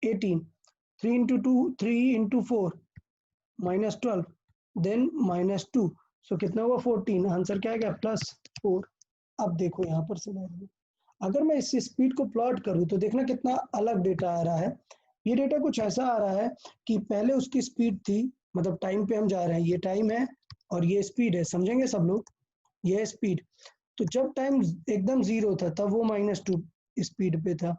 18, 3 इंटू 2 3 इंटू 4 -12, देन -2, सो कितना हुआ? 14, आंसर क्या आ गया? +4। अब देखो यहाँ पर सिनेरियो, अगर मैं इस स्पीड को प्लॉट करूँ तो देखना कितना अलग डेटा आ रहा है। ये डेटा कुछ ऐसा आ रहा है कि पहले उसकी स्पीड थी, मतलब टाइम पे हम जा रहे हैं, ये टाइम है और ये स्पीड है, समझेंगे सब लोग? ये स्पीड, तो जब टाइम एकदम 0 था तब वो -2 स्पीड पे था,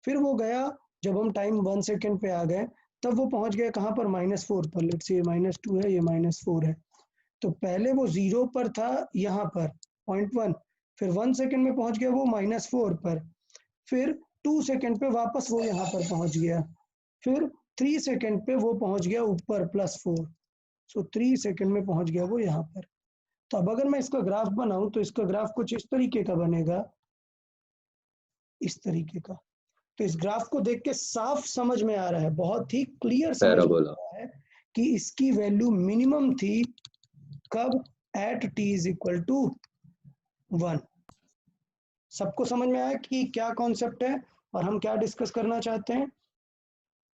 फिर वो गया, जब हम टाइम 1 सेकेंड पे आ गए तब वो पहुंच गया कहाँ पर? -4 पर। लेट्स से ये -2 है, ये -4 है, तो पहले वो 0 पर था यहाँ पर 0.1, फिर 1 सेकेंड में पहुंच गया वो -4 पर, फिर 2 सेकेंड पे वापस वो यहाँ पर पहुंच गया, फिर 3 सेकेंड पे वो पहुंच गया ऊपर +4, सो 3 सेकेंड में पहुंच गया वो यहाँ पर। तो अब अगर मैं इसका ग्राफ बनाऊं तो इसका ग्राफ कुछ इस तरीके का बनेगा, इस तरीके का। तो इस ग्राफ को देख के साफ समझ में आ रहा है, बहुत ही क्लियर समझ में आ पैराबोला रहा है कि इसकी वैल्यू मिनिमम थी कब? At t is equal to 1। सबको समझ में आया कि क्या कॉन्सेप्ट है और हम क्या डिस्कस करना चाहते हैं?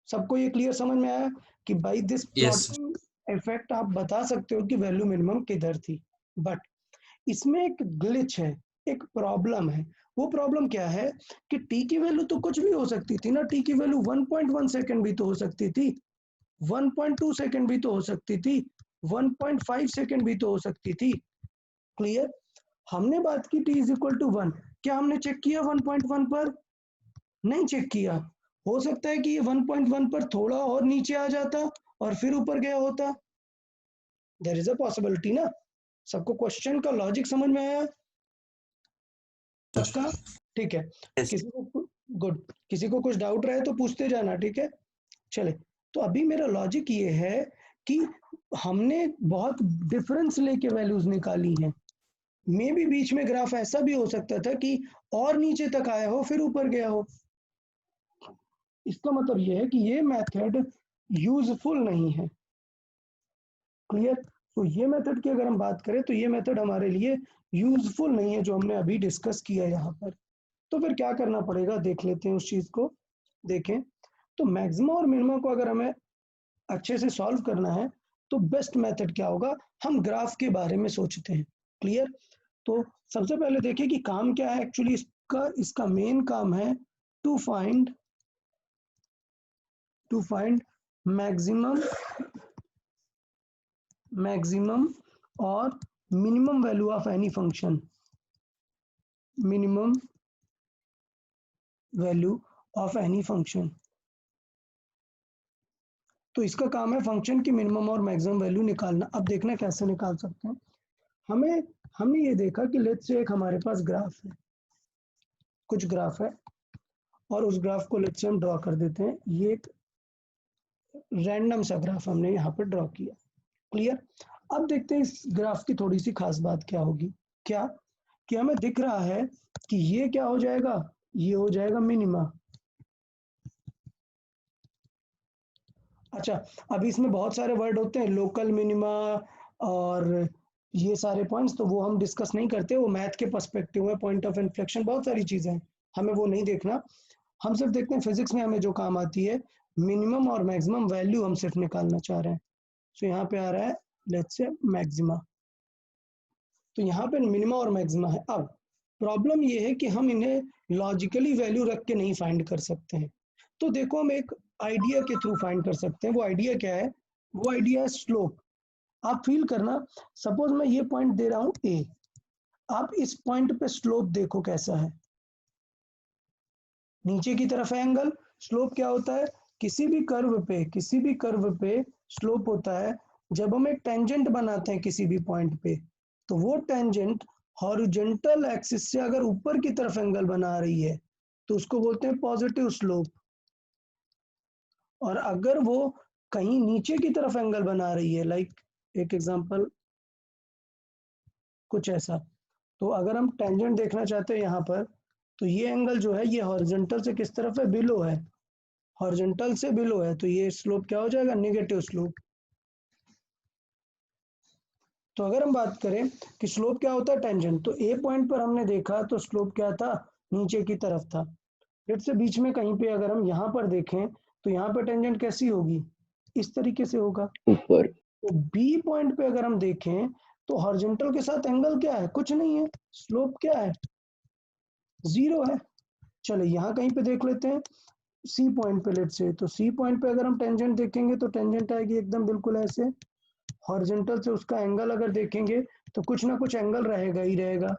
सबको ये क्लियर समझ में आया कि by this Yes, plotting effect आप बता सकते हो कि वैल्यू मिनिमम किधर थी। बट इसमें एक ग्लिच है, एक प्रॉब्लम है। वो प्रॉब्लम क्या है कि t की वैल्यू तो कुछ भी हो सकती थी ना, t की वैल्यू 1.1 सेकंड भी तो हो सकती थी, 1.2 सेकंड भी तो हो सकती थी, 1.5 सेकंड भी तो हो सकती थी। क्लियर? हमने बात की t इज इक्वल टू 1, क्या हमने चेक किया 1.1 पर? नहीं चेक किया। हो सकता है कि ये 1.1 पर थोड़ा और नीचे आ जाता और फिर ऊपर गया होता, देयर इज अ पॉसिबिलिटी ना। सबको क्वेश्चन का लॉजिक समझ में आया? सबका ठीक है? yes. किसी को गुड, किसी को कुछ डाउट रहे तो पूछते जाना, ठीक है? चले, तो अभी मेरा लॉजिक ये है कि हमने बहुत डिफरेंस लेके वैल्यूज निकाली हैं। मे भी बीच में ग्राफ ऐसा भी हो सकता था कि और नीचे तक आया हो फिर ऊपर गया हो। इसका मतलब ये है कि ये मेथड यूजफुल नहीं है। क्लियर? तो ये मेथड की अगर हम बात करें तो ये मेथड हमारे लिए यूजफुल नहीं है जो हमने अभी डिस्कस किया यहाँ पर। तो फिर क्या करना पड़ेगा देख लेते हैं उस चीज को। देखें तो मैक्सिमम और मिनिमम को अगर हमें अच्छे से सॉल्व करना है तो बेस्ट मेथड क्या होगा? हम ग्राफ के बारे में सोचते हैं। क्लियर? तो सबसे पहले देखिए कि काम क्या है एक्चुअली इसका मेन काम है टू फाइंड मैक्सिमम और minimum value of any function, minimum value of any function. तो इसका काम है फंक्शन की मिनिमम और मैक्सिमम वैल्यू निकालना। अब देखना कैसे निकाल सकते हैं। हमने ये देखा कि लेट्स से एक हमारे पास ग्राफ है, कुछ ग्राफ है और उस ग्राफ को लेट्स से हम ड्रॉ कर देते हैं। ये एक रैंडम सा ग्राफ हमने यहाँ पर ड्रॉ किया। क्लियर? अब देखते हैं इस ग्राफ की थोड़ी सी खास बात क्या होगी। क्या कि हमें दिख रहा है कि ये क्या हो जाएगा? ये हो जाएगा मिनिमा। अच्छा, अब इसमें बहुत सारे वर्ड होते हैं, लोकल मिनिमा और ये सारे पॉइंट्स, तो वो हम डिस्कस नहीं करते, वो मैथ के पर्सपेक्टिव में, पॉइंट ऑफ इन्फ्लेक्शन, बहुत सारी चीजें हैं, हमें वो नहीं देखना। हम सिर्फ देखते हैं फिजिक्स में हमें जो काम आती है, मिनिमम और मैक्सिमम वैल्यू हम सिर्फ निकालना चाह रहे हैं। तो यहाँ पे आ रहा है लेट्स से मैक्सिमा, तो यहाँ पे मिनिमा और मैक्सिमा है। अब प्रॉब्लम ये है कि हम इन्हें लॉजिकली वैल्यू रख के नहीं फाइंड कर सकते हैं। तो देखो हम एक आइडिया के थ्रू फाइंड कर सकते हैं। वो आइडिया क्या है? वो आइडिया है स्लोप। आप फील करना, सपोज मैं ये पॉइंट दे रहा हूं ए, आप इस पॉइंट पे स्लोप देखो कैसा है, नीचे की तरफ है एंगल। स्लोप क्या होता है? किसी भी कर्व पे स्लोप होता है जब हम एक टेंजेंट बनाते हैं किसी भी पॉइंट पे, तो वो टेंजेंट हॉरिजॉन्टल एक्सिस से अगर ऊपर की तरफ एंगल बना रही है तो उसको बोलते हैं पॉजिटिव स्लोप, और अगर वो कहीं नीचे की तरफ एंगल बना रही है, लाइक एक एग्जांपल कुछ ऐसा, तो अगर हम टेंजेंट देखना चाहते हैं यहाँ पर, तो ये एंगल जो है ये हॉरिजॉन्टल से किस तरफ है? बिलो है, हॉरिजॉन्टल से बिलो है, तो ये स्लोप क्या हो जाएगा? Negative slope. तो अगर हम बात करें कि स्लोप क्या होता है टेंजेंट, तो ए पॉइंट पर हमने देखा तो स्लोप क्या था? नीचे की तरफ था। फिर से बीच में कहीं पे अगर हम यहाँ पर देखें तो यहाँ पे टेंजेंट कैसी होगी? इस तरीके से होगा ऊपर। तो बी पॉइंट पे अगर हम देखें तो हॉरिजॉन्टल के साथ एंगल क्या है? कुछ नहीं है, स्लोप क्या है? 0 है। चलो यहाँ कहीं पे देख लेते हैं, सी पॉइंट पे लेट से, तो सी पॉइंट पे अगर हम टेंजेंट देखेंगे तो टेंजेंट आएगी एकदम बिल्कुल ऐसे, हॉरिजॉन्टल से उसका एंगल अगर देखेंगे तो कुछ ना कुछ एंगल रहेगा ही रहेगा,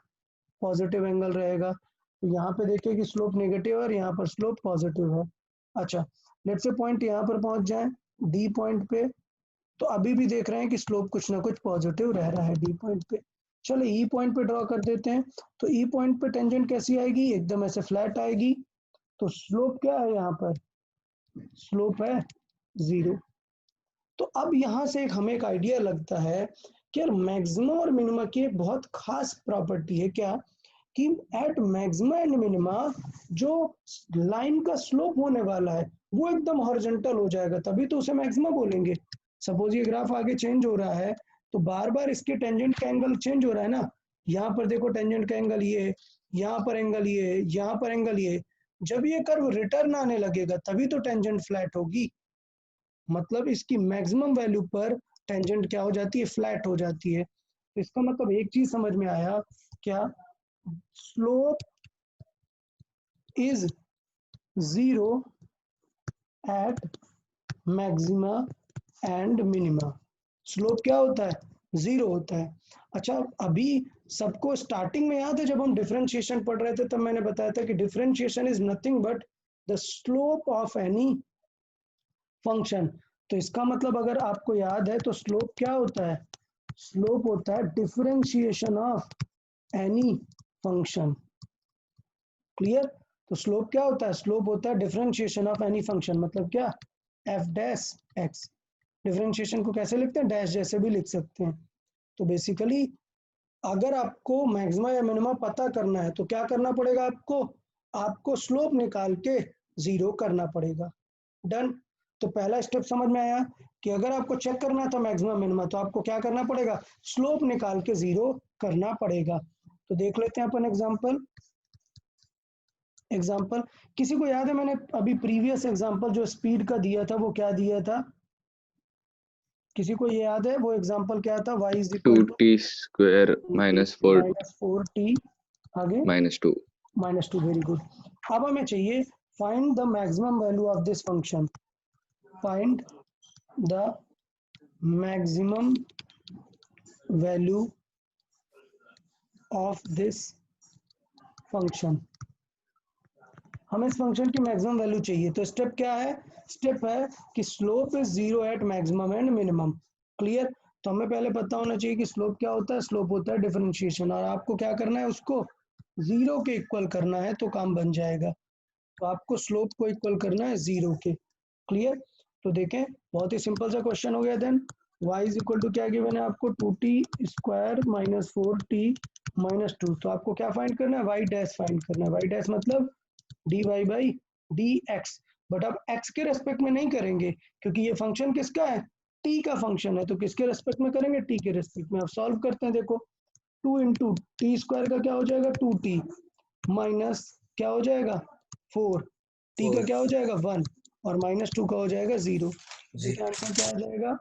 पॉजिटिव एंगल रहेगा। तो यहाँ पे देखिए कि स्लोप नेगेटिव है और यहाँ पर स्लोप पॉजिटिव है। अच्छा, लेट से पॉइंट यहाँ पर पहुंच जाए डी पॉइंट पे, तो अभी भी देख रहे हैं कि स्लोप कुछ ना कुछ पॉजिटिव रह रहा है डी पॉइंट पे। चलो ई पॉइंट पे ड्रॉ कर देते हैं, तो ई पॉइंट पे टेंजेंट कैसी आएगी? एकदम ऐसे फ्लैट आएगी। तो स्लोप क्या है यहाँ पर? स्लोप है 0। तो अब यहाँ से हमें एक आइडिया लगता है कि यार मैक्सिमा और मिनिमा की एक बहुत खास प्रॉपर्टी है, क्या कि एट मैक्सिमा एंड मिनिमा जो लाइन का स्लोप होने वाला है वो एकदम हॉरिजॉन्टल हो जाएगा, तभी तो उसे मैक्सिमा बोलेंगे। सपोज ये ग्राफ आगे चेंज हो रहा है तो बार बार इसके टेंजेंट का एंगल चेंज हो रहा है ना, यहाँ पर देखो टेंजेंट का एंगल ये, यहाँ पर एंगल ये, यहाँ पर एंगल ये, जब ये कर्व रिटर्न आने लगेगा तभी तो टेंजेंट फ्लैट होगी। मतलब इसकी मैक्सिमम वैल्यू पर टेंजेंट क्या हो जाती है? फ्लैट हो जाती है। तो इसका मतलब एक चीज समझ में आया, क्या? Slope is 0 at maxima and minima. Slope क्या होता है? 0 होता है। अच्छा, अभी सबको स्टार्टिंग में याद है जब हम डिफरेंशिएशन पढ़ रहे थे तब मैंने बताया था कि differentiation is nothing but the slope of any function. तो इसका मतलब अगर आपको याद है तो स्लोप क्या होता है? स्लोप होता है differentiation of any function. Clear? तो स्लोप क्या होता है? स्लोप होता है डिफरेंशिएशन ऑफ एनी फंक्शन। मतलब क्या? F dash x. डिफरेंशिएशन को कैसे लिखते हैं? डैश जैसे भी लिख सकते हैं। तो बेसिकली अगर आपको मैक्सिमा या मिनिमा पता करना है तो क्या करना पड़ेगा आपको? आपको स्लोप निकाल के 0 करना पड़ेगा। डन। तो पहला स्टेप समझ में आया कि अगर आपको चेक करना था मैक्सिमा मिनिमा तो आपको क्या करना पड़ेगा? स्लोप निकाल के 0 करना पड़ेगा। तो देख लेते हैं अपन एग्जाम्पल। किसी को याद है मैंने अभी प्रीवियस एग्जाम्पल जो स्पीड का दिया था वो क्या दिया था? किसी को ये याद है वो एग्जाम्पल क्या था? y is equal to 2t square minus 4 4t आगे -2. -2। Very good. अब हमें चाहिए find the maximum value of this function. Find the maximum value of this function. हमें इस फंक्शन की मैक्सिमम वैल्यू चाहिए। तो स्टेप क्या है? स्टेप है कि slope is 0 at maximum and minimum. Clear? तो हमें पहले पता होना चाहिए कि स्लोप क्या होता है। स्लोप होता है डिफरेंशिएशन, और आपको क्या करना है? उसको 0 के इक्वल करना है तो काम बन जाएगा। तो आपको स्लोप को इक्वल करना है 0 के। क्लियर? तो देखें बहुत ही सिंपल सा क्वेश्चन हो गया। Then y is equal to क्या गिवन है आपको? 2t square minus 4t minus 2। तो आपको क्या फाइंड करना है? y डैश फाइंड करना है। y डैश मतलब dy बाई dx, बट अब x के रेस्पेक्ट में नहीं करेंगे क्योंकि ये फंक्शन किसका है, t का फंक्शन है, तो किसके रेस्पेक्ट में करेंगे, t के रेस्पेक्ट में। अब सॉल्व करते हैं, देखो 2 इंटू टी स्क्वायर का क्या हो जाएगा 2t माइनस क्या हो जाएगा 4, t का क्या हो जाएगा 1 और माइनस 2 का हो जाएगा 0। देखिए आंसर क्या आ जाएगा,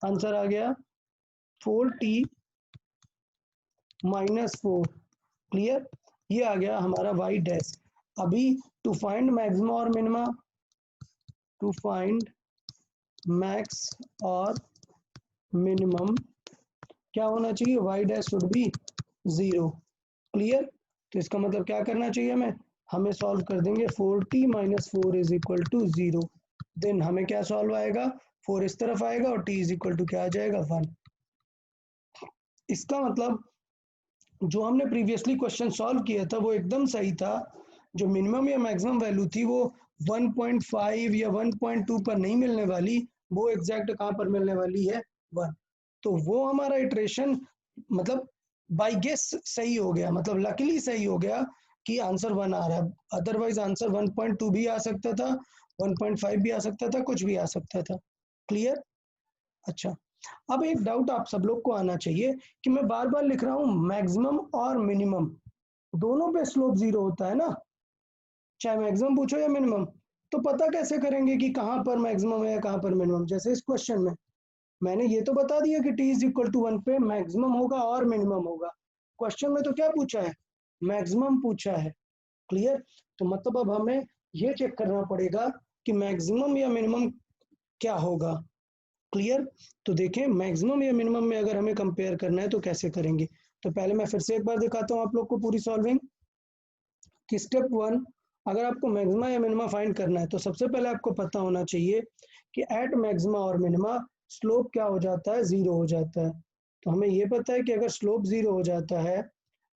आंसर आ गया 4t माइनस 4। क्लियर, ये आ गया हमारा y डैश। अभी टू फाइंड मैक्सिमम और मिनिमा, टू फाइंड मैक्स और मिनिमम क्या होना चाहिए, y dash should be 0। Clear, तो इसका मतलब क्या करना चाहिए हमें सॉल्व कर देंगे 4t minus 4 is equal to 0। Then हमें क्या सॉल्व आएगा, 4 इस तरफ आएगा और t इज इक्वल टू क्या आ जाएगा 1। इसका मतलब जो हमने प्रीवियसली क्वेश्चन सॉल्व किया था वो एकदम सही था। जो मिनिमम या मैक्सिमम वैल्यू थी वो 1.5 या 1.2 पर नहीं मिलने वाली, वो एग्जैक्ट कहाँ पर मिलने वाली है 1। तो वो हमारा इटरेशन मतलब बाय गेस सही हो गया, मतलब लकीली सही हो गया कि आंसर 1 आ रहा है। अदरवाइज आंसर 1.2 भी आ सकता था, 1.5 भी आ सकता था, कुछ भी आ सकता था। क्लियर, अच्छा अब एक डाउट आप सब लोग को आना चाहिए कि मैं बार बार लिख रहा हूं मैक्सिमम और मिनिमम दोनों पे स्लोप 0 होता है ना, चाहे मैक्सिमम पूछो या मिनिमम, तो पता कैसे करेंगे कि कहां पर मैक्सिमम है या कहां पर मिनिमम। जैसे इस क्वेश्चन में मैंने ये तो बता दिया कि t इज इक्वल टू 1 पे मैक्सिमम होगा और मिनिमम होगा। क्वेश्चन में तो क्या पूछा है, मैक्सिमम पूछा है। क्लियर, तो मतलब अब हमें ये चेक करना पड़ेगा कि मैक्सिमम या मिनिमम क्या होगा। क्लियर, तो देखें मैक्सिमम या मिनिमम में अगर हमें कंपेयर करना है तो कैसे करेंगे। तो पहले मैं फिर से एक बार दिखाता हूं आप लोग को पूरी सॉल्विंग कि स्टेप 1, अगर आपको मैक्सिमा या मिनिमा फाइंड करना है तो सबसे पहले आपको पता होना चाहिए कि एट मैक्सिमा और मिनिमा स्लोप क्या हो जाता है, 0 हो जाता है। तो हमें ये पता है कि अगर स्लोप 0 हो जाता है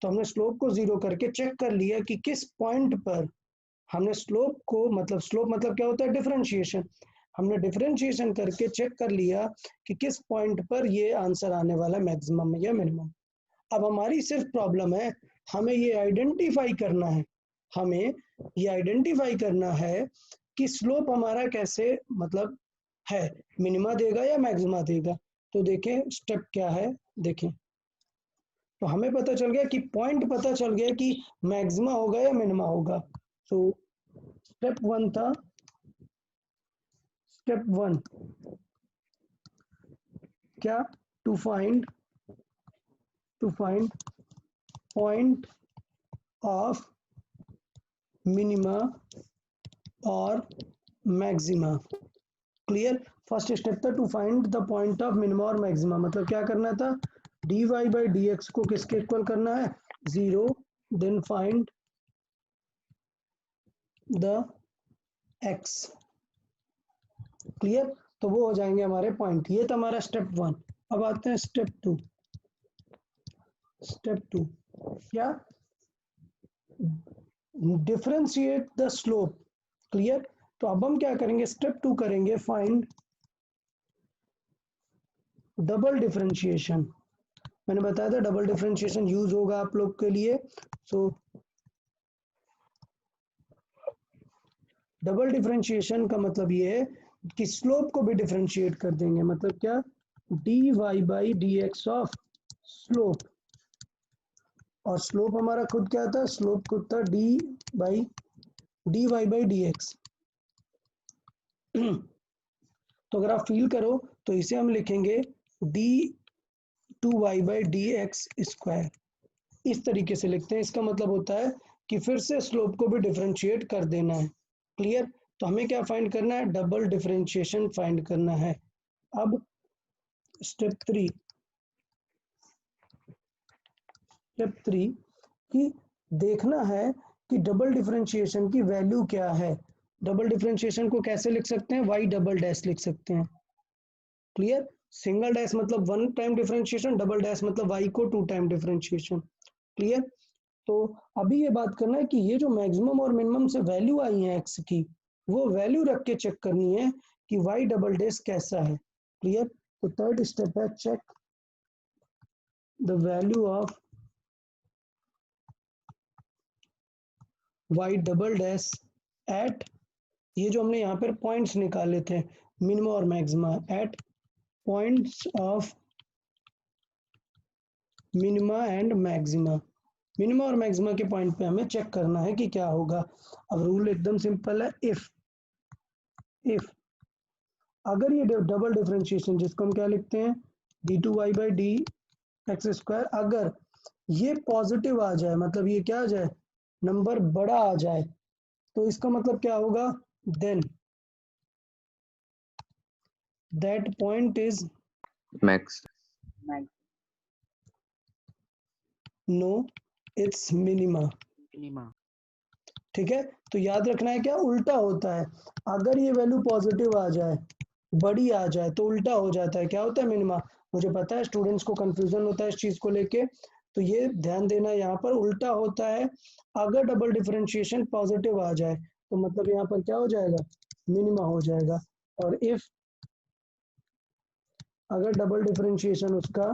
तो हमने स्लोप को 0 करके चेक कर लिया कि किस पॉइंट पर हमने स्लोप को, मतलब स्लोप मतलब क्या होता है, डिफरेंशिएशन, हमने डिफरेंशिएशन करके चेक कर लिया कि किस पॉइंट पर ये आंसर आने वाला है, मैक्सिमम या मिनिमम। अब हमारी सिर्फ प्रॉब्लम है, हमें ये आइडेंटिफाई करना है, हमें ये आइडेंटिफाई करना है कि स्लोप हमारा कैसे मतलब है, मिनिमा देगा या मैक्सिमा देगा। तो देखें स्टेप क्या है, देखें तो हमें पता चल गया कि पॉइंट पता चल गया कि मैक्सिमा होगा या मिनिमा होगा। तो स्टेप 1 था, स्टेप 1 क्या, to find point of minima और मैक्सिमा। क्लियर, फर्स्ट स्टेप था to find the point of minima और मैक्सिमा, मतलब क्या करना था, dy बाई dx को किसके इक्वल करना है 0, then find the x। Clear, तो वो हो जाएंगे हमारे पॉइंट। ये था हमारा स्टेप 1। अब आते हैं स्टेप 2। स्टेप 2 क्या, डिफरेंशिएट द स्लोप। क्लियर, तो अब हम क्या करेंगे, स्टेप 2 करेंगे फाइंड डबल डिफरेंशिएशन। मैंने बताया था डबल डिफरेंशिएशन यूज होगा आप लोग के लिए। सो डबल डिफरेंशिएशन का मतलब ये है कि स्लोप को भी डिफरेंशिएट कर देंगे, मतलब क्या, dy by dx of slope, और स्लोप हमारा खुद क्या था, स्लोप खुद था dy बाई dx। तो अगर आप फील करो तो इसे हम लिखेंगे d2y बाई dx स्क्वायर, इस तरीके से लिखते हैं। इसका मतलब होता है कि फिर से स्लोप को भी डिफरेंशिएट कर देना है। क्लियर, तो हमें क्या फाइंड करना है, डबल डिफरेंशिएशन फाइंड करना है। अब स्टेप 3 कि देखना है कि डबल डिफरेंशिएशन की वैल्यू क्या है। डबल डिफरेंशिएशन को कैसे लिख सकते हैं, y डबल डैश लिख सकते हैं। क्लियर, सिंगल डैश मतलब 1 टाइम डिफरेंशिएशन, डबल डैश मतलब y को 2 टाइम डिफरेंशिएशन। क्लियर, तो अभी ये बात करना है कि ये जो मैक्सिमम और मिनिमम से वैल्यू आई है x की, वो वैल्यू रख के चेक करनी है कि y डबल डैश कैसा है। क्लियर, तो थर्ड स्टेप है check the value of y double dash at, ये जो हमने यहाँ पर पॉइंट्स निकाले थे मिनिमा और maxima, at points of minima and maxima, minima और मैक्सिमा के पॉइंट पे हमें चेक करना है कि क्या होगा। अब रूल एकदम सिंपल है, इफ अगर ये डबल डिफरेंशिएशन जिसको हम क्या लिखते हैं d2y by d x square, अगर ये पॉजिटिव आ जाए, मतलब ये क्या आ जाए, नंबर बड़ा आ जाए, तो इसका मतलब क्या होगा, then that point is Max. No it's minima. ठीक है, तो याद रखना है क्या उल्टा होता है, अगर ये वैल्यू पॉजिटिव आ जाए, बड़ी आ जाए, तो उल्टा हो जाता है, क्या होता है, मिनिमा। मुझे पता है स्टूडेंट्स को कंफ्यूजन होता है इस चीज को लेके, तो ये ध्यान देना, यहाँ पर उल्टा होता है। अगर डबल डिफरेंशिएशन पॉजिटिव आ जाए तो मतलब यहाँ पर क्या हो जाएगा, मिनिमा हो जाएगा। और इफ अगर डबल डिफरेंशिएशन उसका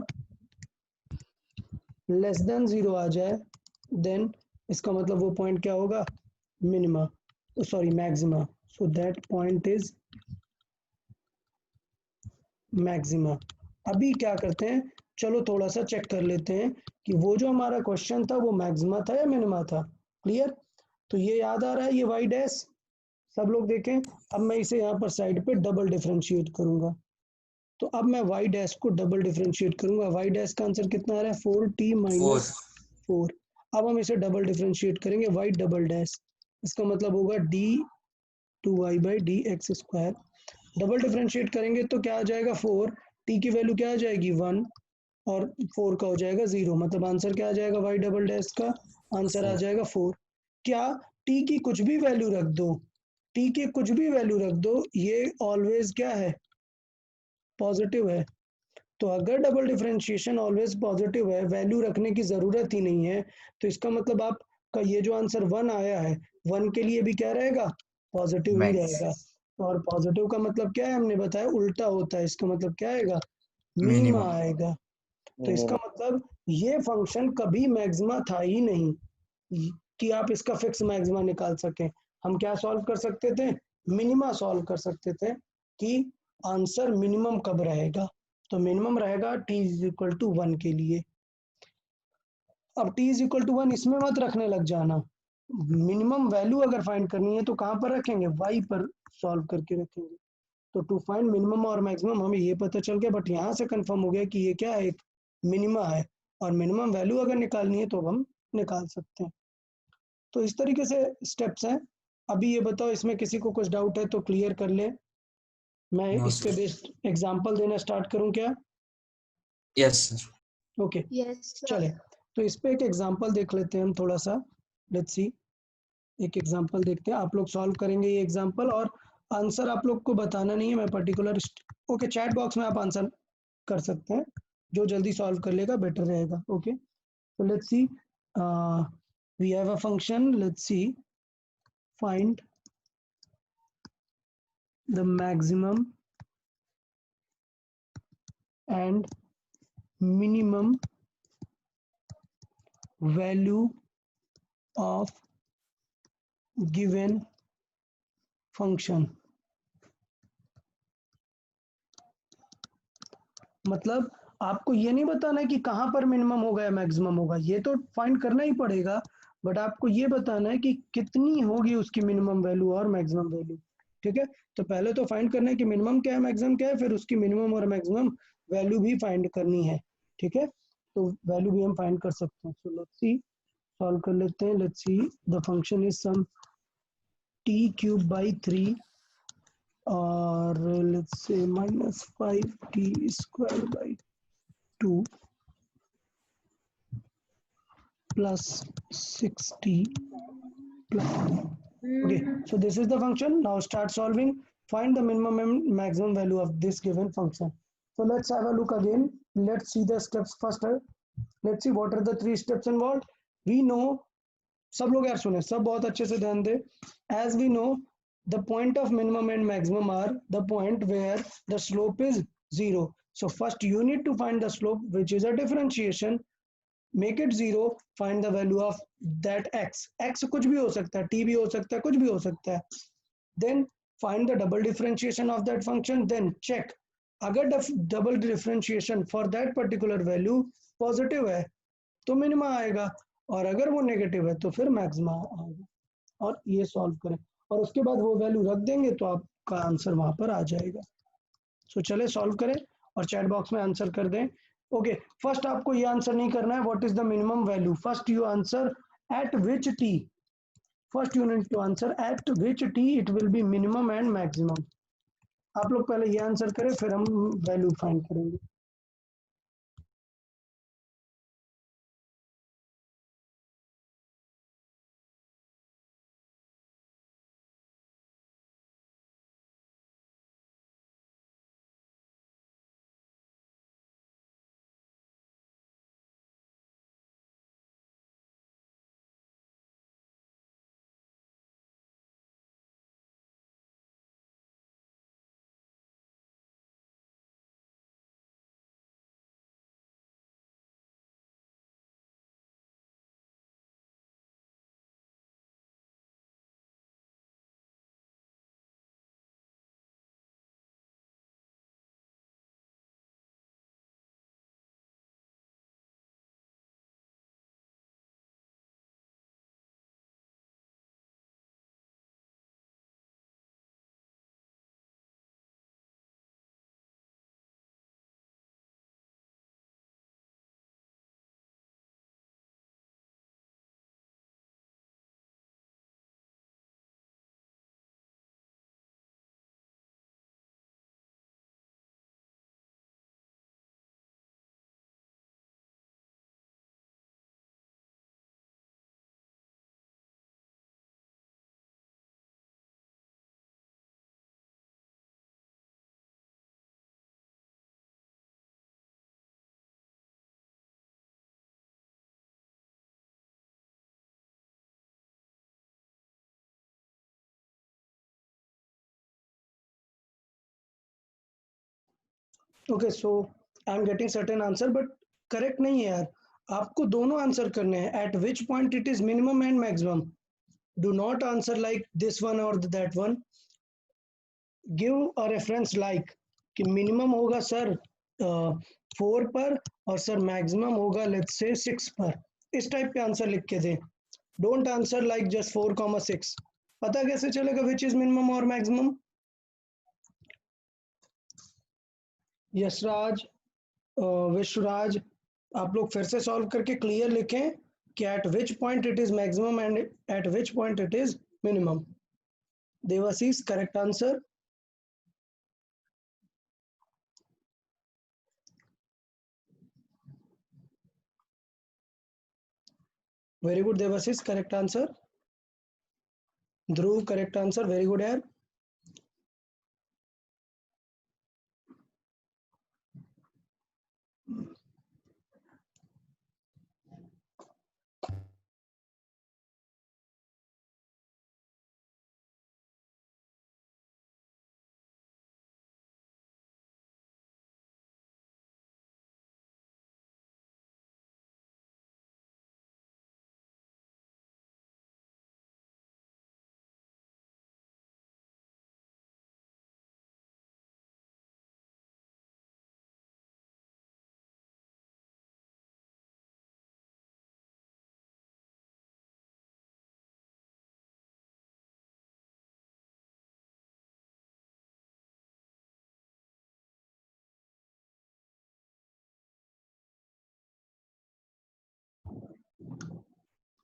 लेस देन 0 आ जाए, देन इसका मतलब वो पॉइंट क्या होगा, minima, sorry maxima. So that point is maxima. अभी क्या करते हैं, चलो थोड़ा सा चेक कर लेते हैं कि वो जो हमारा क्वेश्चन था वो मैक्सिमा था या मिनिमा था। क्लियर, तो ये याद आ रहा है, ये वाई डैश, सब लोग देखें। अब मैं इसे यहाँ पर साइड पे डबल डिफरेंशिएट करूंगा, तो अब मैं वाई डैश को डबल डिफरेंशिएट करूंगा। वाई डैश का आंसर कितना आ रहा है, 4t माइनस 4। अब हम इसे डबल डिफरेंशिएट करेंगे, वाई डबल डैश, इसका मतलब होगा d2y by d x square. Double differentiate करेंगे तो क्या आ जाएगा, 4, t की वैल्यू क्या आ जाएगी 1 और 4 का हो जाएगा 0, मतलब आंसर क्या आ जाएगा, वाई डबल डैश का आंसर आ जाएगा 4। क्या t की कुछ भी वैल्यू रख दो, t की कुछ भी वैल्यू रख दो, ये ऑलवेज क्या है, पॉजिटिव है। तो अगर डबल डिफरेंशिएशन ऑलवेज पॉजिटिव है, वैल्यू रखने की जरूरत ही नहीं है, तो इसका मतलब आपका ये जो आंसर 1 आया है, 1 के लिए भी क्या रहेगा, पॉजिटिव ही रहेगा। और पॉजिटिव का मतलब क्या है, हमने बताया उल्टा होता है, इसका मतलब क्या आएगा, मिनिमा आएगा। तो इसका मतलब ये फंक्शन कभी मैक्सिमा था ही नहीं कि आप इसका फिक्स मैक्सिमा निकाल सकें। हम क्या सॉल्व कर सकते थे, मिनिमा सॉल्व कर सकते थे कि आंसर मिनिमम कब रहेगा, तो मिनिमम रहेगा t इज इक्वल टू 1 के लिए। अब t इज इक्वल टू 1 इसमें मत रखने लग जाना, मिनिमम वैल्यू अगर फाइंड करनी है तो कहाँ पर रखेंगे, y पर सॉल्व करके रखेंगे। तो टू फाइंड मिनिमम और मैक्सिमम हमें ये पता चल गया, बट यहाँ से कंफर्म हो गया कि ये क्या है, एक मिनिमा है, और मिनिमम वैल्यू अगर निकालनी है तो हम निकाल सकते हैं। तो इस तरीके से स्टेप्स हैं। अभी ये बताओ, इसमें किसी को कुछ डाउट है तो क्लियर कर ले, मैं इस पे बेस्ड एग्जांपल देना स्टार्ट करूं क्या। Yes sir. ओके, यस चले तो इस पे एक एग्जांपल देख लेते हैं हम थोड़ा सा, लेट्स सी। एक एग्जांपल देखते हैं, आप लोग सॉल्व करेंगे ये एग्जांपल, और आंसर आप लोग को बताना नहीं है, मैं पर्टिकुलर ओके चैट बॉक्स में आप आंसर कर सकते हैं, जो जल्दी सॉल्व कर लेगा बेटर रहेगा। Okay, so let's see, we have a function, let's see, find the maximum and minimum value of given function। मतलब आपको ये नहीं बताना है कि कहाँ पर मिनिमम होगा या मैक्सिमम होगा, ये तो फाइंड करना ही पड़ेगा, बट आपको ये बताना है कि कितनी होगी उसकी मिनिमम वैल्यू और मैक्सिमम वैल्यू। ठीक है, तो पहले तो फाइंड करना है कि मिनिमम क्या है, मैक्सिमम क्या है, फिर उसकी मिनिमम और मैक्सिमम वैल्यू भी फाइंड करनी है। ठीक है, तो वैल्यू भी हम फाइंड कर सकते हैं। सो लेट्स सी, सॉल्व कर लेते हैं। Let's see, the function is sum t cube by 3 और let's say minus 5t square by 2 plus 6t plus 1. Okay, so this is the function. Now start solving. Find the minimum and maximum value of this given function. So let's have a look again. Let's see the steps first. Let's see what are the 3 steps involved. We know, सब लोग यार सुने, सब बहुत अच्छे से ध्यान दे। As we know, the point of minimum and maximum are the point where the slope is 0. So first you need to find the slope, which is a differentiation. Make it 0, find the value of that x, x कुछ भी हो सकता है, t भी हो सकता है, कुछ भी हो सकता है। Then find the double differentiation of that function, then check अगर double differentiation for that particular value positive है तो मिनिमा आएगा, और अगर वो नेगेटिव है तो फिर मैक्सिमा आएगा, और ये सॉल्व करें और उसके बाद वो वैल्यू रख देंगे तो आपका आंसर वहां पर आ जाएगा। सो चले सॉल्व करें और चैट बॉक्स में आंसर कर दें। ओके, फर्स्ट आपको ये आंसर नहीं करना है what is the minimum value, first you answer at which t, first you need to answer at which t it will be minimum and maximum. आप लोग पहले ये आंसर करें फिर हम वैल्यू फाइंड करेंगे। Okay, so I am getting certain answer but correct नहीं है यार, आपको दोनों आंसर करने हैं, at which point it is minimum and maximum. Do not answer like this one और that one, give a reference like कि मिनिमम होगा सर 4 पर और सर मैक्सिमम होगा लेट्स से 6 पर, इस टाइप के आंसर लिख के दें। डोंट आंसर लाइक जस्ट 4,6, पता कैसे चलेगा विच इज मिनिमम और मैक्सिमम। यशराज, विश्वराज, आप लोग फिर से सॉल्व करके क्लियर लिखें कि at which point it is maximum and at which point it is minimum. Devashish, correct answer. Very good Devashish, correct answer. Dhruv, correct answer, very good यार।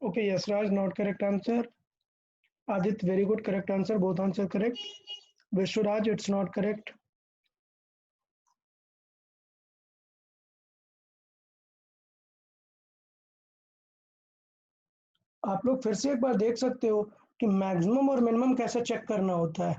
Okay, Yasraj, not correct answer. Adit, very good, correct answer. Both answer correct. Vishwaraj, it's not correct. आप लोग फिर से एक बार देख सकते हो कि मैक्सिमम और मिनिमम कैसे चेक करना होता है।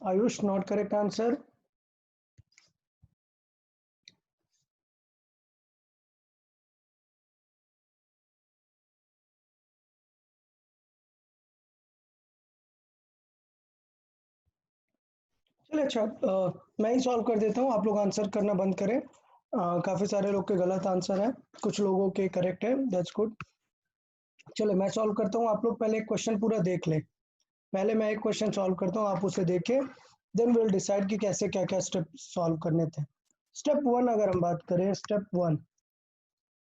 Ayush, not correct answer. चलिए अच्छा, मैं ही सॉल्व कर देता हूँ, आप लोग आंसर करना बंद करें। काफ़ी सारे लोग के गलत आंसर है, कुछ लोगों के करेक्ट है, दैट्स गुड। चलो मैं सॉल्व करता हूँ, आप लोग पहले एक क्वेश्चन पूरा देख लें। पहले मैं एक क्वेश्चन सॉल्व करता हूँ, आप उसे देखें, देन विल डिसाइड कि कैसे क्या क्या स्टेप सॉल्व करने थे। स्टेप 1 अगर हम बात करें, स्टेप 1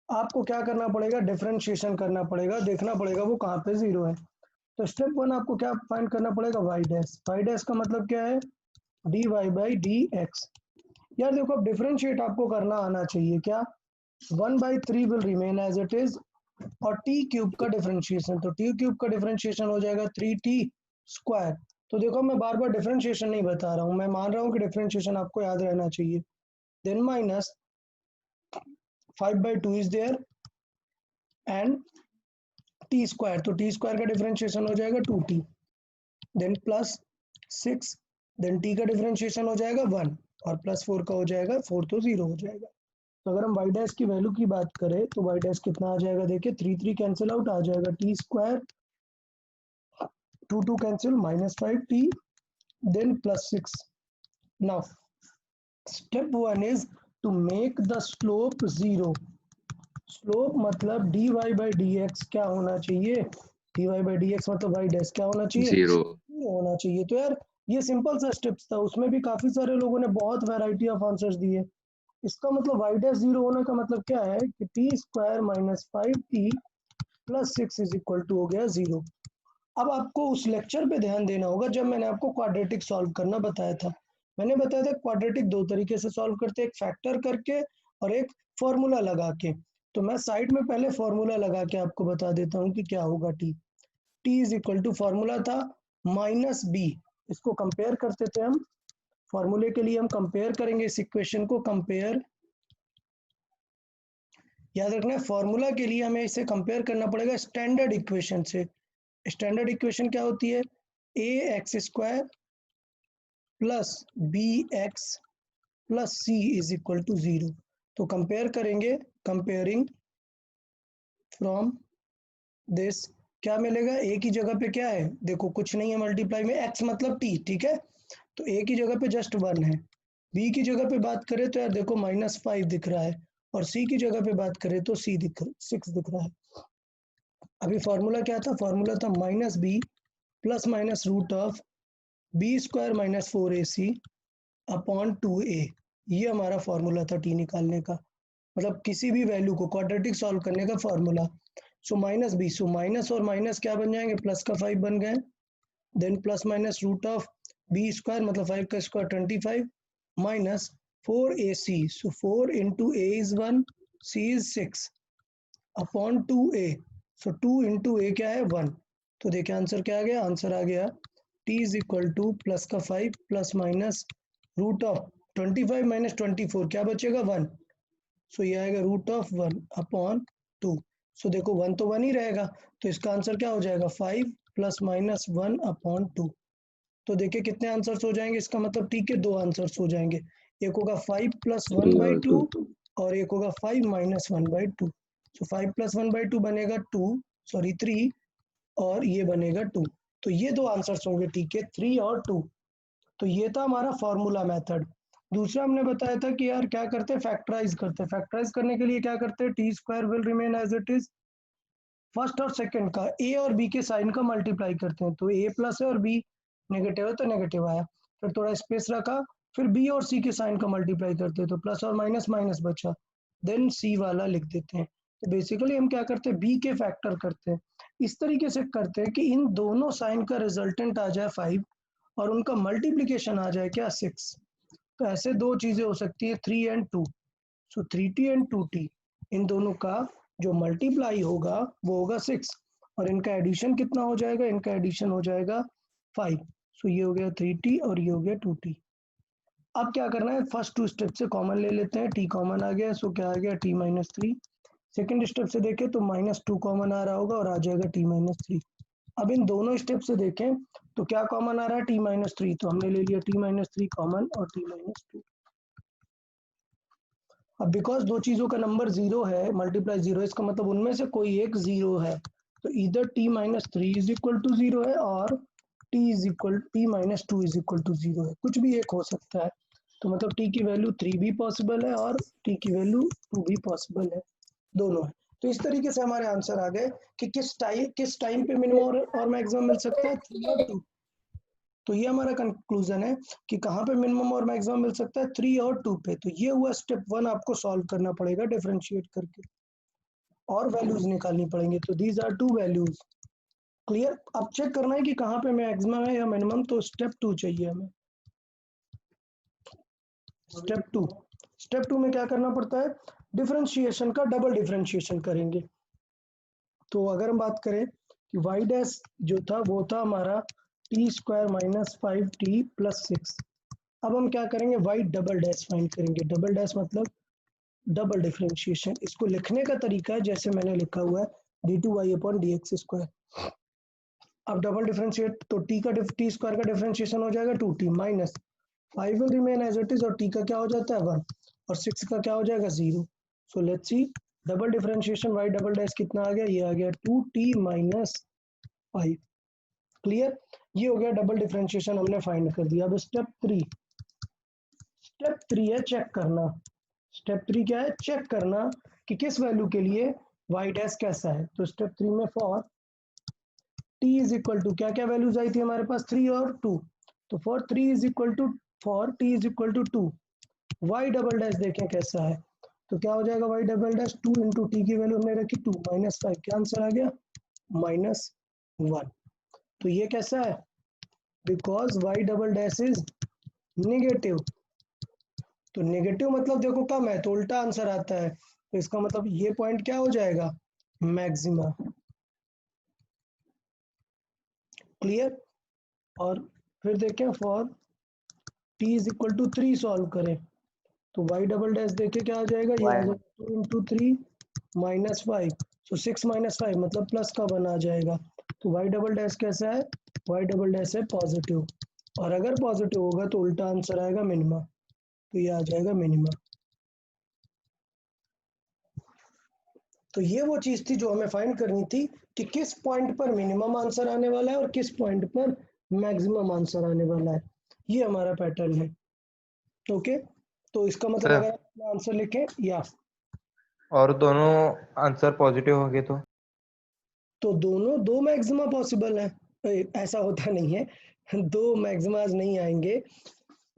आपको क्या करना पड़ेगा, डिफरेंशिएशन करना पड़ेगा, देखना पड़ेगा वो कहाँ पे जीरो है। तो स्टेप 1 आपको क्या फाइंड करना पड़ेगा, वाई डैश। वाई डैश का मतलब क्या है, d y by d x. यार देखो, अब डिफरेंशिएट आपको करना आना चाहिए क्या, 1/3 will remain as it is, और टी क्यूब का डिफरेंशिएशन, तो टी क्यूब का डिफरेंशिएशन हो जाएगा 3t स्क्वायर। तो देखो मैं बार बार डिफरेंशिएशन नहीं बता रहा हूँ, मैं मान रहा हूँ कि डिफरेंशिएशन आपको याद रहना चाहिए। Then minus 5/2 is there and t square, तो टी स्क्वायर का डिफरेंशिएशन हो जाएगा 2t, then plus 6, then t का डिफरेंशिएशन हो जाएगा 1, और प्लस 4 का हो जाएगा 4, तो 0 हो जाएगा। तो अगर हम वाई डैश की वैल्यू की बात करें तो वाई डैश कितना आ जाएगा, देखिए 3 कैंसिल आउट, आ जाएगा t square, 2 cancel, -5t, then +6। Now step 1 is to make the slope 0। Slope मतलब dy बाई dx क्या होना चाहिए, dy बाई dx मतलब वाई डैश क्या होना चाहिए, 0. होना चाहिए। तो यार ये सिंपल सा स्टेप्स था, उसमें भी काफी सारे लोगों ने बहुत वैरायटी ऑफ आंसर्स दिए। इसका मतलब वाई डैश 0 होने का मतलब क्या है कि t square -5t plus 6 is equal to हो गया 0। अब आपको उस लेक्चर पे ध्यान देना होगा जब मैंने आपको क्वाड्रेटिक सॉल्व करना बताया था। मैंने बताया था क्वाड्रेटिक दो तरीके से सॉल्व करते हैं, एक फैक्टर करके और एक फॉर्मूला लगा के। तो मैं साइड में पहले फॉर्मूला लगा के आपको बता देता हूँ कि क्या होगा। T is equal to formula था -b, इसको कंपेयर करते थे हम, फॉर्मूले के लिए हम कंपेयर करेंगे इस इक्वेशन को, कंपेयर, याद रखना है फॉर्मूला के लिए हमें इसे कंपेयर करना पड़ेगा स्टैंडर्ड इक्वेशन से। स्टैंडर्ड इक्वेशन क्या होती है, A X square plus B X plus C is equal to 0। तो कंपेयर करेंगे, कंपेयरिंग फ्रॉम दिस क्या मिलेगा, ए की जगह पे क्या है, देखो कुछ नहीं है मल्टीप्लाई में, एक्स मतलब टी, ठीक है, तो ए की जगह पे जस्ट 1 है। बी की जगह पे बात करें तो यार देखो -5 दिख रहा है, और सी की जगह पे बात करें तो 6 दिख रहा है। अभी फॉर्मूला क्या था, फॉर्मूला था -b plus minus root of B square -4ac upon 2a। ये हमारा फॉर्मूला था टी निकालने का, मतलब किसी भी वैल्यू को क्वाड्रेटिक सॉल्व करने का formula. So -b, so minus और माइनस क्या बन जाएंगे, प्लस का 5 बन गए, then plus minus root of B square मतलब 5 का स्क्वायर 25 minus 4ac, so 4 into A is 1, C is 6 upon 2a, so 2 into A क्या है 1। तो देखिए आंसर क्या आ गया, आंसर आ गया t is equal to plus का 5 plus minus root of 25 minus 24 क्या बचेगा 1, सो ये आएगा रूट ऑफ 1 अपॉन 2। सो देखो 1 तो 1 ही रहेगा, तो इसका आंसर क्या हो जाएगा 5 प्लस माइनस 1 अपॉन 2। तो देखिए कितने आंसर्स हो जाएंगे, इसका मतलब टी के दो आंसर्स हो जाएंगे, एक होगा 5 प्लस 1/2 और एक होगा 5 माइनस 1/2। सो 5 प्लस 1/2 बनेगा 2, सॉरी 3, और ये बनेगा 2। तो ये दो आंसर्स होंगे टी के, 3 और 2। तो ये था हमारा फॉर्मूला मेथड। दूसरा हमने बताया था कि यार क्या करते हैं, फैक्टराइज करते हैं। फैक्टराइज करने के लिए क्या करते हैं, t square will remain as it is, first और सेकंड का ए और बी के साइन का मल्टीप्लाई करते हैं, तो ए प्लस है और बी नेगेटिव है तो नेगेटिव आया, फिर थोड़ा स्पेस रखा, फिर बी और सी के साइन का मल्टीप्लाई करते हैं तो प्लस और माइनस माइनस बचा, देन सी वाला लिख देते हैं। तो बेसिकली हम क्या करते हैं, बी के फैक्टर करते हैं। इस तरीके से करते हैं कि इन दोनों साइन का रिजल्टेंट आ जाए 5 और उनका मल्टीप्लीकेशन आ जाए क्या 6। तो ऐसे दो चीजें हो सकती है 3 and 2, so 3t and 2t, इन दोनों का जो मल्टीप्लाई होगा वो होगा 6, और इनका एडिशन कितना हो जाएगा, इनका एडिशन हो जाएगा 5। सो ये हो गया 3t और ये हो गया 2t। अब क्या करना है, फर्स्ट टू स्टेप से कॉमन ले लेते हैं, t कॉमन आ गया, सो क्या आ गया t-3। सेकेंड स्टेप से देखें तो -2 कॉमन आ रहा होगा और आ जाएगा t-3। अब इन दोनों स्टेप से देखें तो क्या कॉमन आ रहा है, t-3, तो हमने ले लिया t-3 कॉमन और t-2। अब बिकॉज दो चीजों का नंबर 0 है, मल्टीप्लाई 0, इसका मतलब उनमें से कोई एक 0 है, तो इधर t-3 इज इक्वल टू 0 है और t minus 2 is equal to 0 है, कुछ भी एक हो सकता है। तो मतलब t की वैल्यू 3 भी पॉसिबल है और t की वैल्यू 2 भी पॉसिबल है, दोनों है। तो इस तरीके से हमारे आंसर आ गए कि किस टाइम पे मिनिमम और मैक्सिमम मिल सकता है, 3 और 2। तो ये हमारा कंक्लूजन है कि कहाँ पे मिनिमम और मैक्सिमम मिल सकता है, 3 और 2 पे। तो ये हुआ स्टेप 1, आपको सॉल्व करना पड़ेगा डिफरेंशिएट करके और वैल्यूज निकालनी पड़ेंगी। तो दीज आर 2 वैल्यूज। क्लियर? अब चेक करना है कि कहाँ पे मैक्सिमम है या मिनिमम, तो स्टेप 2 चाहिए हमें। स्टेप 2 में क्या करना पड़ता है, डिफरेंशिएशन का डबल डिफरेंशिएशन करेंगे। तो अगर हम बात करें कि y डैश जो था वो था हमारा T square minus 5t plus 6। अब हम क्या करेंगे, y डबल डैश फाइंड करेंगे। डबल डैश मतलब डबल डिफरेंशिएशन। इसको लिखने का तरीका है जैसे मैंने लिखा हुआ है d2y अपॉन dx स्क्वायर। अब डबल डिफरेंशिएट तो टी स्क्वायर का डिफरेंशिएशन हो जाएगा 2t minus 5 will remain as it is, और t का क्या हो जाता है 1, और 6 का क्या हो जाएगा 0। So let's see double differentiation y double dash कितना आ गया, ये आ गया 2t माइनस 5। क्लियर? ये हो गया डबल डिफरेंशिएशन, हमने फाइंड कर दिया। अब स्टेप 3 है चेक करना। स्टेप 3 क्या है, चेक करना कि किस वैल्यू के लिए y डैश कैसा है। तो स्टेप 3 में for t is equal to क्या क्या वैल्यूज आई थी हमारे पास, 3 और 2। तो for t is equal to 2 y double dash देखें कैसा है। तो क्या हो जाएगा, y double dash 2 into t की वैल्यू हमने रखी 2 माइनस 5, क्या आंसर आ गया -1। तो ये कैसा है, because y double dash is negative. तो नेगेटिव मतलब देखो कम है तो उल्टा आंसर आता है। तो इसका मतलब ये पॉइंट क्या हो जाएगा, मैक्सिमा। क्लियर? और फिर देखें for t is equal to 3 solve करें तो y डबल डैश देखे क्या आ जाएगा, ये आ जाएगा 2 इंटू 3 माइनस 5। सो 6 माइनस 5 मतलब प्लस का 1 आ जाएगा। तो y डबल डैश कैसा है, y डबल डैश है पॉजिटिव, और अगर पॉजिटिव होगा तो उल्टा आंसर आएगा मिनिमा। तो ये आ जाएगा मिनिमा। तो ये वो चीज थी जो हमें फाइंड करनी थी कि किस पॉइंट पर मिनिमम आंसर आने वाला है और किस पॉइंट पर मैक्सिमम आंसर आने वाला है। ये हमारा पैटर्न है। ओके, तो इसका मतलब अगर आप आंसर लिखें या और दोनों आंसर पॉजिटिव हो गए तो दोनों दो मैक्सिमा पॉसिबल है। ऐसा होता नहीं है, दो मैक्सिमाज नहीं आएंगे,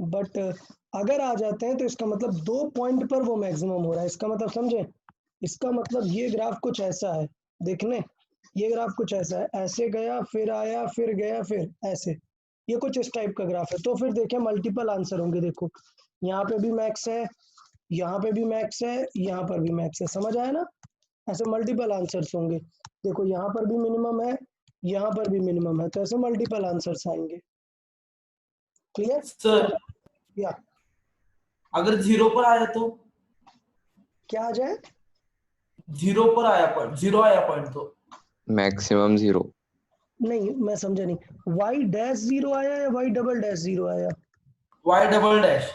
बट अगर आ जाते हैं तो इसका मतलब 2 पॉइंट पर वो मैक्सिमम हो रहा है। इसका मतलब समझे, इसका मतलब ये ग्राफ कुछ ऐसा है, देखने ये ग्राफ कुछ ऐसा है, ऐसे गया फिर आया फिर गया फिर ऐसे, ये कुछ इस टाइप का ग्राफ है। तो फिर देखें मल्टीपल आंसर होंगे। देखो यहाँ पे भी मैक्स है, यहाँ पे भी मैक्स है, यहाँ पर भी मैक्स है, समझ आया ना? ऐसे मल्टीपल आंसर्स होंगे। देखो यहाँ पर भी मिनिमम है, यहाँ पर भी मिनिमम है, तो ऐसे मल्टीपल आंसर्स आएंगे। क्लियर? सर या अगर 0 पर आया तो, क्या आ जाए, 0 पर आया पॉइंट, 0 आया पॉइंट तो मैक्सिमम 0। नहीं मैं समझा नहीं, y डैश 0 आया या y डबल डैश 0 आया? y double dash.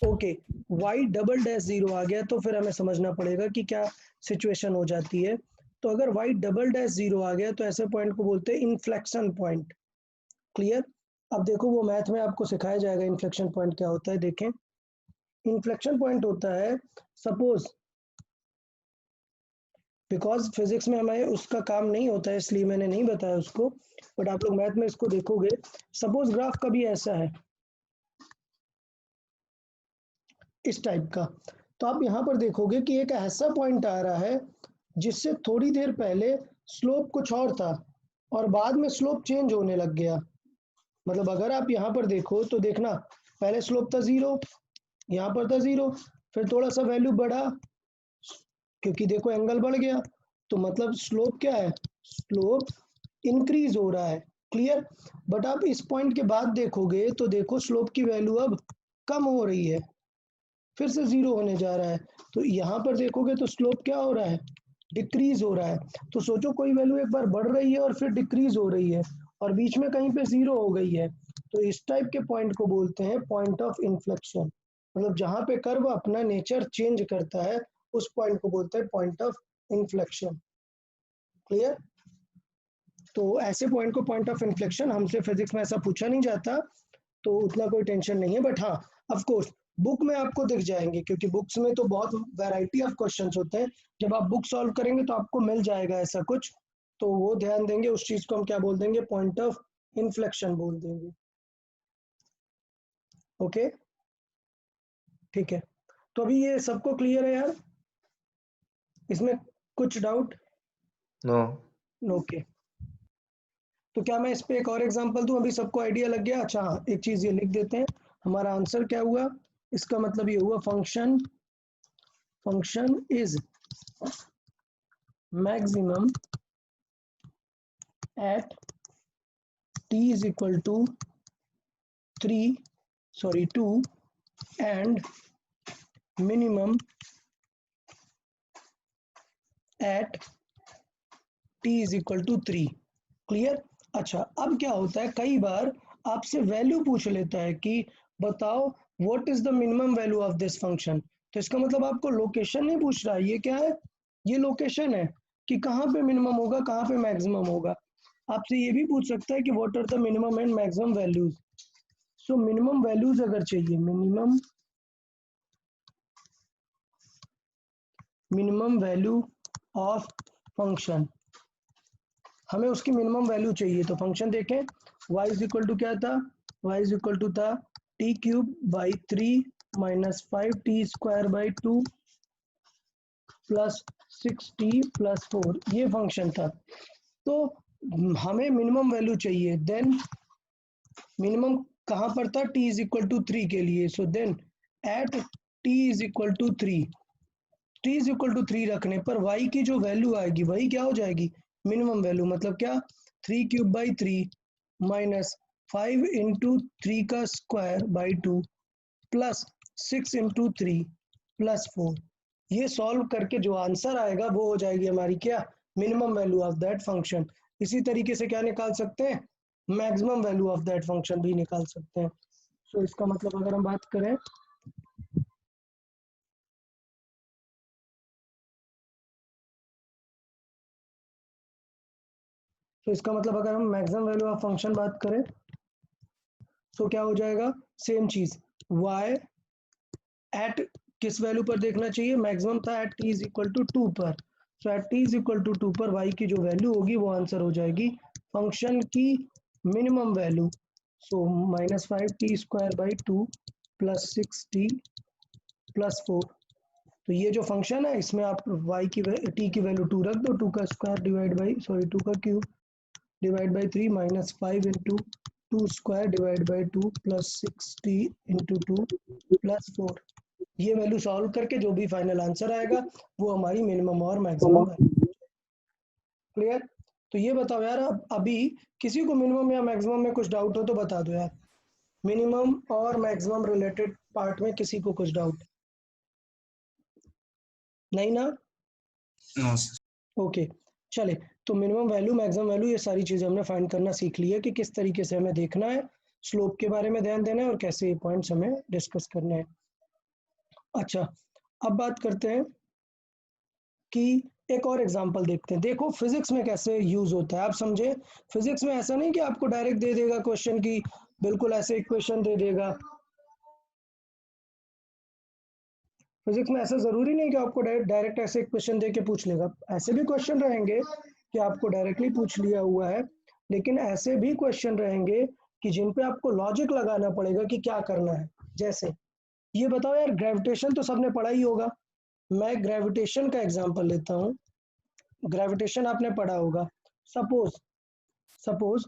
Okay, y double dash 0 आ गया तो फिर हमें समझना पड़ेगा कि क्या सिचुएशन हो जाती है। तो अगर y डबल डैश 0 आ गया तो ऐसे पॉइंट को बोलते हैं इन्फ्लेक्शन पॉइंट। क्लियर? अब देखो वो मैथ में आपको सिखाया जाएगा इन्फ्लेक्शन पॉइंट क्या होता है। देखें इन्फ्लेक्शन पॉइंट होता है, सपोज बिकॉज फिजिक्स में हमें उसका काम नहीं होता है इसलिए मैंने नहीं बताया उसको, बट आप लोग मैथ में इसको देखोगे। सपोज ग्राफ कभी ऐसा है इस टाइप का, तो आप यहाँ पर देखोगे कि एक ऐसा पॉइंट आ रहा है जिससे थोड़ी देर पहले स्लोप कुछ और था और बाद में स्लोप चेंज होने लग गया। मतलब अगर आप यहाँ पर देखो तो देखना पहले स्लोप था 0, यहाँ पर था 0, फिर थोड़ा सा वैल्यू बढ़ा क्योंकि देखो एंगल बढ़ गया, तो मतलब स्लोप क्या है, स्लोप इंक्रीज हो रहा है। क्लियर? बट आप इस पॉइंट के बाद देखोगे तो देखो स्लोप की वैल्यू अब कम हो रही है, फिर से 0 होने जा रहा है। तो यहाँ पर देखोगे तो स्लोप क्या हो रहा है, डिक्रीज हो रहा है। तो सोचो कोई वैल्यू एक बार बढ़ रही है और फिर डिक्रीज हो रही है और बीच में कहीं पे 0 हो गई है, तो इस टाइप के पॉइंट को बोलते हैं पॉइंट ऑफ इन्फ्लेक्शन। मतलब जहां पे कर्व अपना नेचर चेंज करता है उस पॉइंट को बोलते हैं पॉइंट ऑफ इन्फ्लेक्शन। क्लियर? तो ऐसे पॉइंट को पॉइंट ऑफ इन्फ्लेक्शन, हमसे फिजिक्स में ऐसा पूछा नहीं जाता, तो उतना कोई टेंशन नहीं है। बट हाँ, ऑफ कोर्स बुक में आपको दिख जाएंगे, क्योंकि बुक्स में तो बहुत वैरायटी ऑफ क्वेश्चंस होते हैं। जब आप बुक सॉल्व करेंगे तो आपको मिल जाएगा ऐसा कुछ, तो वो ध्यान देंगे। उस चीज को हम क्या बोल देंगे, पॉइंट ऑफ इन्फ्लेक्शन बोल देंगे। ओके, ठीक है। तो अभी ये सबको क्लियर है यार, इसमें कुछ डाउट? नो। ओके, तो क्या मैं इस पे एक और एग्जांपल दूं? अभी सबको आइडिया लग गया? अच्छा हाँ, एक चीज ये लिख देते हैं, हमारा आंसर क्या हुआ। इसका मतलब ये हुआ function is maximum at t is equal to 2 and minimum at t is equal to 3। Clear? अच्छा, अब क्या होता है, कई बार आपसे वैल्यू पूछ लेता है कि बताओ what is the minimum value of this function. तो इसका मतलब आपको लोकेशन नहीं पूछ रहा है, ये क्या है, ये लोकेशन है कि कहाँ पे मिनिमम होगा, कहाँ पे मैक्सिमम होगा। आपसे ये भी पूछ सकता है कि what are the minimum and maximum values. So minimum values अगर चाहिए, मिनिमम वैल्यू ऑफ फंक्शन, हमें उसकी मिनिमम वैल्यू चाहिए। तो फंक्शन देखें, y इज इक्वल टू क्या था, y इज इक्वल टू था T cube by 3 minus 5t² by 2 plus 6t plus 4, ये फंक्शन था। तो हमें मिनिमम वैल्यू चाहिए, देन मिनिमम कहाँ पर था, t इज इक्वल टू 3 के लिए। So then at t is equal to 3, t is equal to 3 रखने पर y की जो वैल्यू आएगी वही क्या हो जाएगी, मिनिमम वैल्यू। मतलब क्या, 3 क्यूब बाई 3 माइनस 5 इंटू 3 का square by 2 plus 6 into 3 plus 4। ये सॉल्व करके जो आंसर आएगा वो हो जाएगी हमारी क्या, minimum value of that function. इसी तरीके से क्या निकाल सकते हैं, maximum value of that function भी निकाल सकते हैं। सो इसका मतलब अगर हम बात करें, तो इसका मतलब अगर हम मैक्सिमम वैल्यू ऑफ फंक्शन बात करें, तो क्या हो जाएगा, सेम चीज, y एट किस वैल्यू पर देखना चाहिए, मैक्सिमम था at t is equal to 2 पर। So at t is equal to 2 पर y की जो वैल्यू होगी वो आंसर हो जाएगी फंक्शन की minimum value. So minus 5t² by 2 plus 6t plus 4। तो ये जो फंक्शन है इसमें आप y की t की वैल्यू 2 रख दो, 2 का स्क्वायर डिवाइड बाई 2 का cube divide by 3 minus 5 into 2 square divide by 2 plus 6t into 2 plus 4। ये वैल्यू सॉल्व करके जो भी फाइनल आंसर आएगा वो हमारी मिनिमम और मैक्सिमम वैल्यू। क्लियर? तो ये बताओ यार, अभी किसी को मिनिमम या मैक्सिमम में कुछ डाउट हो तो बता दो यार, मिनिमम और मैक्सिमम रिलेटेड पार्ट में किसी को कुछ डाउट नहीं ना? नो ओके, चले। तो मिनिमम वैल्यू, मैक्सिमम वैल्यू, ये सारी चीज़ें हमने फाइंड करना सीख ली है कि किस तरीके से हमें देखना है, स्लोप के बारे में ध्यान देना है और कैसे ये पॉइंट्स हमें डिस्कस करने हैं। अच्छा, अब बात करते हैं कि एक और एग्जांपल देखते हैं। देखो फिजिक्स में कैसे यूज होता है, आप समझे। फिजिक्स में ऐसा नहीं कि आपको डायरेक्ट दे देगा क्वेश्चन की, बिल्कुल ऐसे इक्वेशन दे देगा। फिजिक्स में ऐसा जरूरी नहीं कि आपको डायरेक्ट ऐसे क्वेश्चन दे के पूछ लेगा। ऐसे भी क्वेश्चन रहेंगे कि आपको डायरेक्टली पूछ लिया हुआ है, लेकिन ऐसे भी क्वेश्चन रहेंगे कि जिन पे आपको लॉजिक लगाना पड़ेगा कि क्या करना है। जैसे ये बताओ यार, ग्रेविटेशन तो सबने पढ़ा ही होगा, मैं ग्रेविटेशन का एग्जांपल लेता हूँ। ग्रेविटेशन आपने पढ़ा होगा। Suppose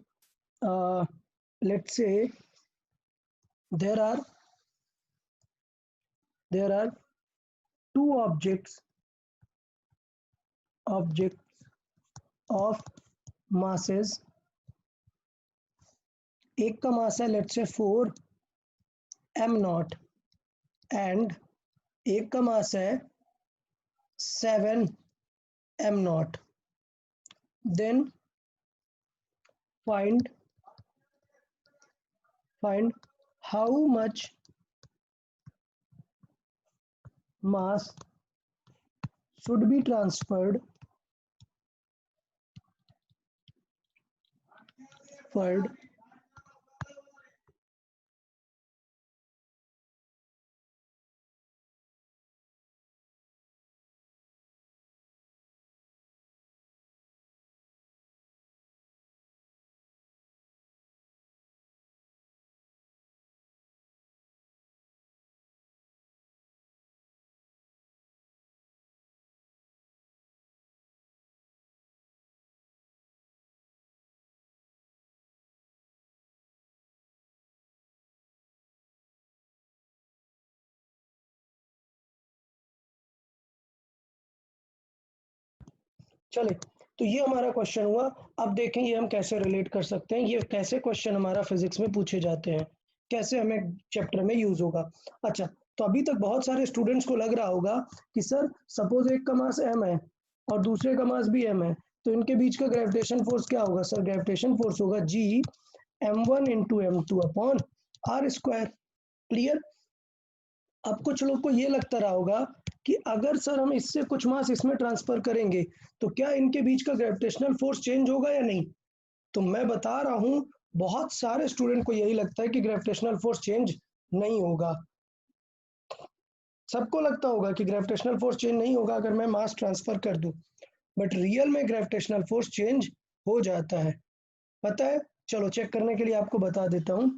let's say there are two objects of masses। एक का मास है लेट्स से 4m0 एंड एक का मास है 7m0। देन find how much mass should be transferred transferred चले, तो ये हमारा क्वेश्चन हुआ। अब देखें ये हम कैसे रिलेट कर सकते हैं, ये कैसे क्वेश्चन हमारा फिजिक्स में पूछे जाते हैं, कैसे हमें चैप्टर में यूज होगा। अच्छा, तो अभी तक बहुत सारे स्टूडेंट्स को लग रहा होगा कि सर सपोज एक का मास m है और दूसरे का मास भी m है, तो इनके बीच का ग्रेविटेशन फोर्स क्या होगा? सर ग्रेविटेशन फोर्स होगा g m1 into m2 upon r square. Clear? अब कुछ लोग को ये लगता रहा होगा कि अगर सर हम इससे कुछ मास इसमें ट्रांसफर करेंगे तो क्या इनके बीच का ग्रेविटेशनल फोर्स चेंज होगा या नहीं? तो मैं बता रहा हूं बहुत सारे स्टूडेंट को यही लगता है कि ग्रेविटेशनल फोर्स चेंज नहीं होगा। सबको लगता होगा कि ग्रेविटेशनल फोर्स चेंज नहीं होगा अगर मैं मास ट्रांसफर कर दूं, बट रियल में ग्रेविटेशनल फोर्स चेंज हो जाता है। पता है? चलो चेक करने के लिए आपको बता देता हूं।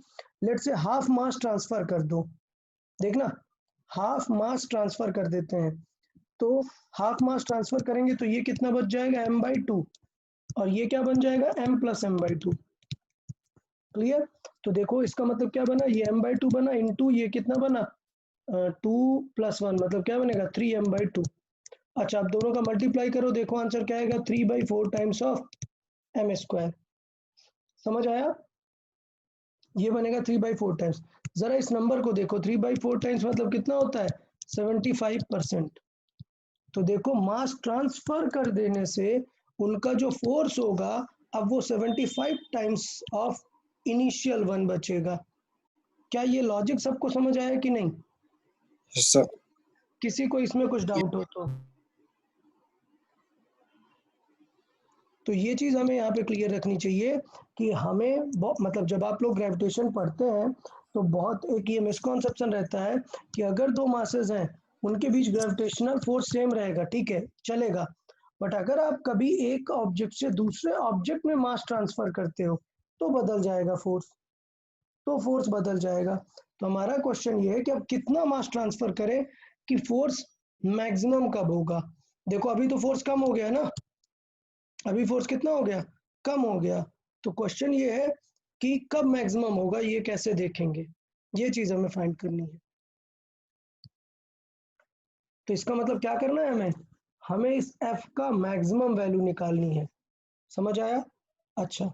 Let's say half mass transfer कर दो, देखना हाफ मास ट्रांसफर कर देते हैं, तो हाफ मास ट्रांसफर करेंगे तो ये कितना बच जाएगा m/2 और ये क्या बन जाएगा m प्लस m/2। क्लियर? तो देखो इसका मतलब क्या बना, ये m/2 बना इंटू ये कितना बना 2 + 1 मतलब क्या बनेगा 3m/2। अच्छा, अब दोनों का मल्टीप्लाई करो, देखो आंसर क्या आएगा 3/4 टाइम्स ऑफ m²। समझ आया? ये बनेगा 3/4 टाइम्स। जरा इस नंबर को देखो, 3/4 टाइम्स मतलब कितना होता है 75%। तो देखो मास ट्रांसफर कर देने से उनका जो फोर्स होगा अब वो 75 टाइम्स ऑफ इनिशियल 1 बचेगा। क्या ये लॉजिक सबको समझ आया कि नहीं? सर किसी को इसमें कुछ डाउट हो तो ये चीज हमें यहाँ पे क्लियर रखनी चाहिए कि हमें मतलब जब आप लोग ग्रेविटेशन पढ़ते हैं तो बहुत एक ये मिसकॉन्सेप्शन रहता है कि अगर दो मासेस हैं उनके बीच ग्रेविटेशनल फोर्स सेम रहेगा, ठीक है चलेगा, बट अगर आप कभी एक ऑब्जेक्ट से दूसरे ऑब्जेक्ट में मास ट्रांसफर करते हो तो बदल जाएगा फोर्स, तो फोर्स बदल जाएगा। तो हमारा क्वेश्चन ये है कि अब कितना मास ट्रांसफर करें कि फोर्स मैक्सिमम कब होगा। देखो अभी तो फोर्स कम हो गया ना, अभी फोर्स कितना हो गया, कम हो गया। तो क्वेश्चन ये है कि कब मैक्सिमम होगा, ये कैसे देखेंगे, ये चीज हमें फाइंड करनी है। तो इसका मतलब क्या करना है हमें इस f का मैक्सिमम वैल्यू निकालनी है। समझ आया? अच्छा,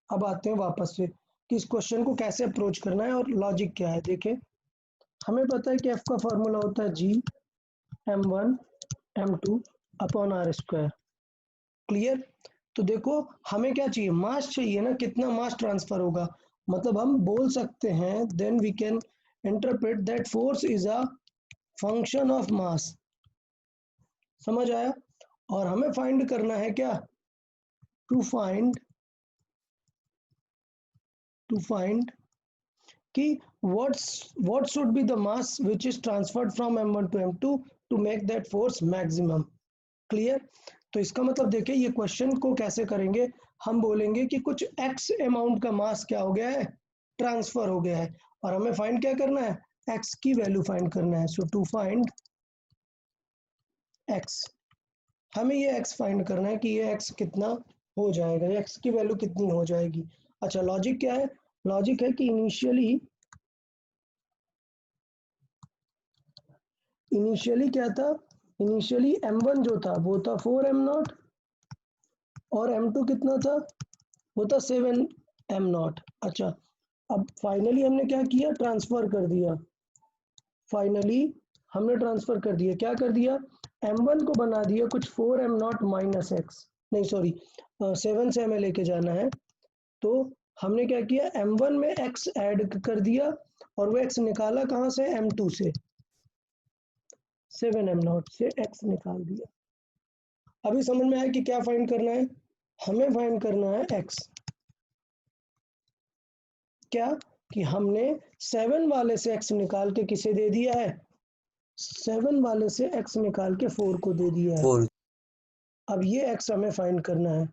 अब आते हैं वापस से कि इस क्वेश्चन को कैसे अप्रोच करना है और लॉजिक क्या है। देखें हमें पता है कि f का फॉर्मूला होता है g m1 m2 upon r²। Clear? तो देखो हमें क्या चाहिए, मास चाहिए ना, कितना मास ट्रांसफर होगा। मतलब हम बोल सकते हैं then we can interpret that force is a function of mass. समझ आया? और हमें फाइंड करना है क्या, टू फाइंड कि what should be the mass which is transferred from m1 to m2 to make that force maximum। Clear? तो इसका मतलब देखिए ये क्वेश्चन को कैसे करेंगे, हम बोलेंगे कि कुछ x अमाउंट का मास क्या हो गया है, ट्रांसफर हो गया है, और हमें फाइंड क्या करना है, x की वैल्यू फाइंड करना है। सो टू फाइंड x, हमें ये x फाइंड करना है कि ये x कितना हो जाएगा, x की वैल्यू कितनी हो जाएगी। अच्छा लॉजिक क्या है, लॉजिक है कि इनिशियली क्या था, इनिशियली m1 जो था वो था 4m0 और m2 कितना था, वो था 7m0। अच्छा अब फाइनली हमने क्या किया, ट्रांसफर कर दिया, फाइनली हमने ट्रांसफर कर दिया, क्या कर दिया, m1 को बना दिया कुछ 4m0 माइनस x, नहीं सॉरी 7 से हमें लेके जाना है, तो हमने क्या किया m1 में x ऐड कर दिया और वो x निकाला कहाँ से, m2 से, 7m0 से x निकाल दिया। अभी समझ में आया कि क्या फाइंड करना है, हमें फाइंड करना है x। क्या कि हमने 7 वाले से x निकाल के किसे दे दिया है, 7 वाले से x निकाल के 4 को दे दिया है। अब ये x हमें फाइंड करना है,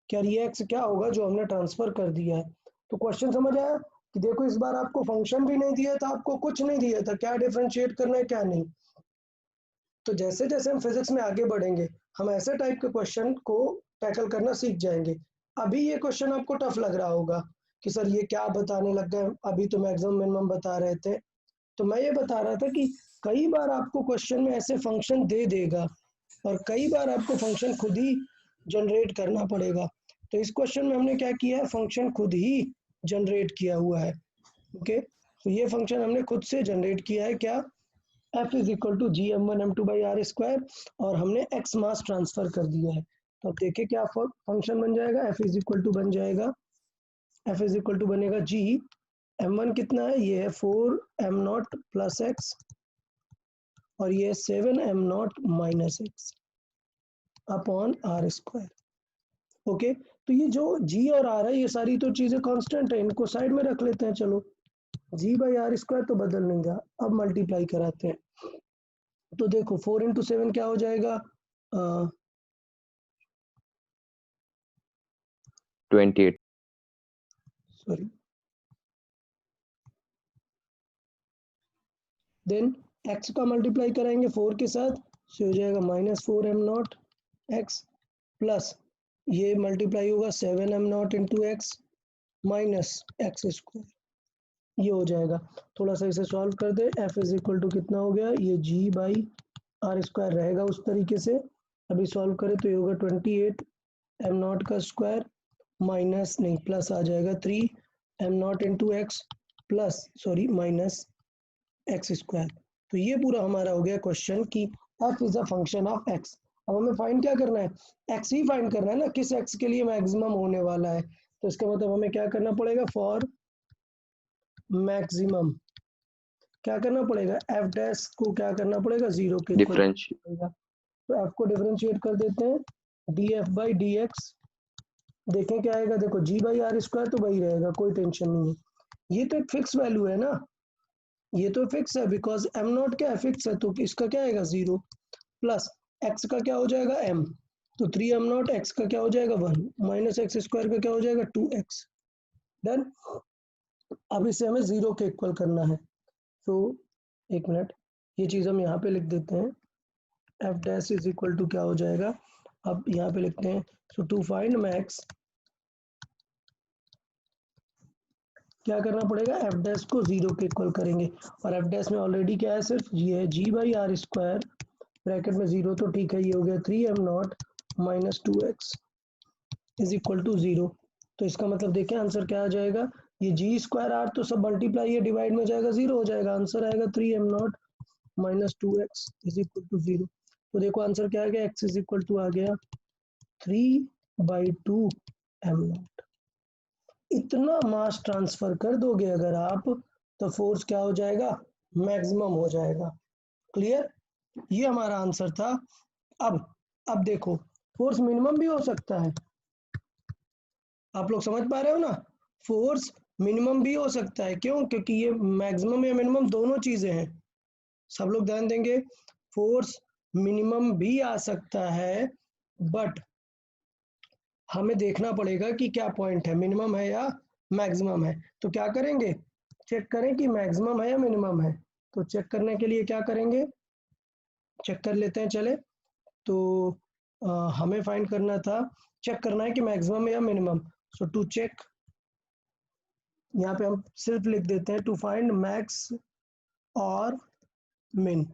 क्या ये x क्या होगा जो हमने ट्रांसफर कर दिया है। तो क्वेश्चन समझ आया कि देखो इस बार आपको फंक्शन भी नहीं दिया था, आपको कुछ नहीं दिया था, क्या डिफरेंशिएट करना है क्या नहीं। तो जैसे जैसे हम फिजिक्स में आगे बढ़ेंगे हम ऐसे टाइप के क्वेश्चन को टैकल करना सीख जाएंगे। अभी ये क्वेश्चन आपको टफ लग रहा होगा कि सर ये क्या बताने लग गए, अभी तो मैक्सिमम मिनिमम बता रहे थे। तो मैं ये बता रहा था कि कई बार आपको क्वेश्चन में ऐसे फंक्शन दे देगा और कई बार आपको फंक्शन खुद ही जनरेट करना पड़ेगा। तो इस क्वेश्चन में हमने क्या किया है, फंक्शन खुद ही जनरेट किया हुआ है। ओके, तो ये फंक्शन हमने खुद से जनरेट किया है, क्या, f is equal to G m one m two by r square, और हमने x मास ट्रांसफर कर दिया है। तो अब देखिए क्या फंक्शन बन जाएगा, f इज इक्वल टू बन जाएगा, f इज इक्वल टू बनेगा g m1 कितना है, ये है 4m0 प्लस x और ये 7m0 minus x upon r square. Okay, तो ये जो g और r है ये सारी तो चीजें कांस्टेंट है, इनको साइड में रख लेते हैं। चलो g बाई आर स्क्वायर तो बदल नहीं रहा, अब मल्टीप्लाई कराते हैं। तो देखो 4 इंटू 7 क्या हो जाएगा, 28. सॉरी, देन x का मल्टीप्लाई कराएंगे 4 के साथ, से हो जाएगा -4m0 x प्लस ये मल्टीप्लाई होगा 7m0 into x minus X square, ये हो जाएगा। थोड़ा सा इसे सॉल्व कर दे, f इज इक्वल टू कितना हो गया, ये g बाई आर स्क्वायर रहेगा उस तरीके से। अभी सॉल्व करें तो ये होगा 28m0 का स्क्वायर माइनस नहीं प्लस आ जाएगा 3m0 into x plus sorry minus X square. तो ये पूरा हमारा हो गया क्वेश्चन कि f is a function of x। अब हमें फाइंड क्या करना है, x ही फाइंड करना है ना, किस x के लिए मैक्सिमम होने वाला है। तो इसका मतलब हमें क्या करना पड़ेगा, फॉर मैक्सिमम क्या करना पड़ेगा, f डैश को क्या करना पड़ेगा, 0 के इक्वल Differentiate. पड़ेगा। तो f को डिफरेंशिएट कर देते हैं, df बाई dx, देखें क्या आएगा, देखो g बाई आर स्क्वायर तो वही रहेगा, कोई टेंशन नहीं है। ये तो एक फिक्स वैल्यू है ना, ये तो फिक्स है बिकॉज m0 क्या है, फिक्स है, तो इसका क्या आएगा 0 प्लस x का क्या हो जाएगा m, तो 3m0 x का क्या हो जाएगा 1 माइनस एक्स स्क्वायर का क्या हो जाएगा 2x। डन, अब इसे हमें 0 के इक्वल करना है। तो एक मिनट, ये चीज़ हम यहाँ पे लिख देते हैं, f dash is equal to क्या हो जाएगा, अब यहाँ पे लिखते हैं, सो टू फाइंड मैक्स क्या करना पड़ेगा, f डैश को 0 के इक्वल करेंगे, और f डैश में ऑलरेडी क्या है, सिर्फ ये है g by r square bracket में 0 तो ठीक है, ये हो गया 3m0 minus 2x is equal to 0। तो इसका मतलब देखें आंसर क्या आ जाएगा, ये जी स्क्वायर आर तो सब मल्टीप्लाई है डिवाइड में जाएगा 0 हो जाएगा, आंसर आएगा 3m0 minus 2x is equal to 0। तो देखो आंसर क्या आ गया, x इज इक्वल टू आ गया 3/2m0। इतना मास ट्रांसफर कर दोगे अगर आप, तो फोर्स क्या हो जाएगा, मैक्सिमम हो जाएगा। क्लियर, ये हमारा आंसर था। अब देखो फोर्स मिनिमम भी हो सकता है, आप लोग समझ पा रहे हो ना, फोर्स मिनिमम भी हो सकता है, क्यों, क्योंकि ये मैक्सिमम या मिनिमम दोनों चीजें हैं। सब लोग ध्यान देंगे, फोर्स मिनिमम भी आ सकता है, बट हमें देखना पड़ेगा कि क्या पॉइंट है, मिनिमम है या मैक्सिमम है। तो क्या करेंगे, चेक करें कि मैक्सिमम है या मिनिमम है। तो चेक करने के लिए क्या करेंगे, चेक कर लेते हैं। चले तो हमें फाइंड करना था, चेक करना है कि मैक्सिमम या मिनिमम। सो टू चेक, यहाँ पे हम सिर्फ लिख देते हैं टू फाइंड मैक्स और मिन।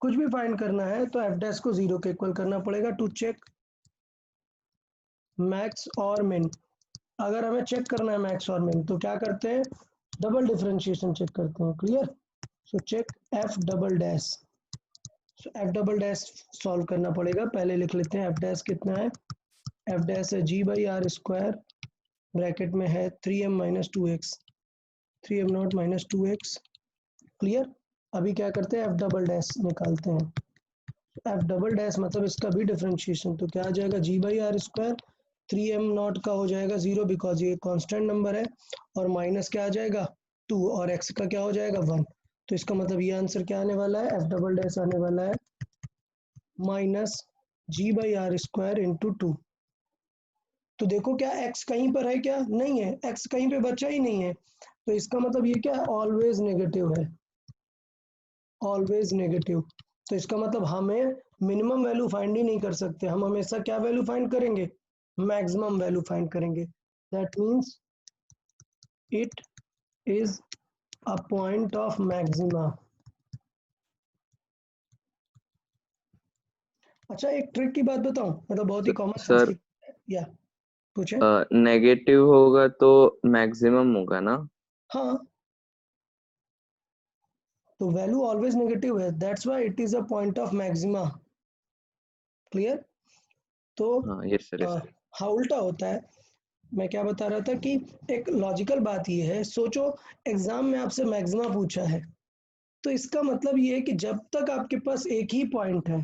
कुछ भी फाइंड करना है तो एफ डैश को 0 के इक्वल करना पड़ेगा टू चेक मैक्स और मिन। अगर हमें चेक करना है मैक्स और मिन तो क्या करते हैं, डबल डिफरेंशिएशन चेक करते हैं। Clear, so check F double dash. So F double dash solve करना पड़ेगा, पहले लिख लेते हैं एफ डैश कितना है, एफ डैश है जी बाई आर स्क्वायर ब्रैकेट में है 3m minus 2x, 3m0 minus 2x। Clear, अभी क्या करते हैं एफ डबल डैश निकालते हैं। एफ डबल डैश मतलब इसका भी डिफरेंशिएशन, तो क्या आ जाएगा जी बाई आर स्क्वायर 3m0 का हो जाएगा 0 बिकॉज ये कांस्टेंट नंबर है, और माइनस क्या आ जाएगा 2, और x का क्या हो जाएगा 1। तो इसका मतलब ये आंसर क्या आने वाला है, f डबल डैश आने वाला है -g/r² इंटू 2। तो देखो क्या x कहीं पर है, क्या नहीं है, x कहीं पे बचा ही नहीं है, तो इसका मतलब ये क्या है, ऑलवेज नेगेटिव है, ऑलवेज नेगेटिव। तो इसका मतलब हमें मिनिमम वैल्यू फाइंड ही नहीं कर सकते, हम हमेशा क्या वैल्यू फाइंड करेंगे, मैक्सिमम वैल्यू फाइंड करेंगे। That means it is a point of maxima. अच्छा एक ट्रिक की बात बताऊं, मतलब बहुत ही कॉमन सेंस सर की, या पूछे। नेगेटिव होगा तो मैक्सिमम होगा ना? हाँ, तो वैल्यू ऑलवेज नेगेटिव है, that's why it is a point of maxima. Clear? तो हाँ यस सर, यस। हाँ उल्टा होता है। मैं क्या बता रहा था कि एक लॉजिकल बात ये है, सोचो एग्जाम में आपसे मैक्सिमा पूछा है, तो इसका मतलब ये है कि जब तक आपके पास एक ही पॉइंट है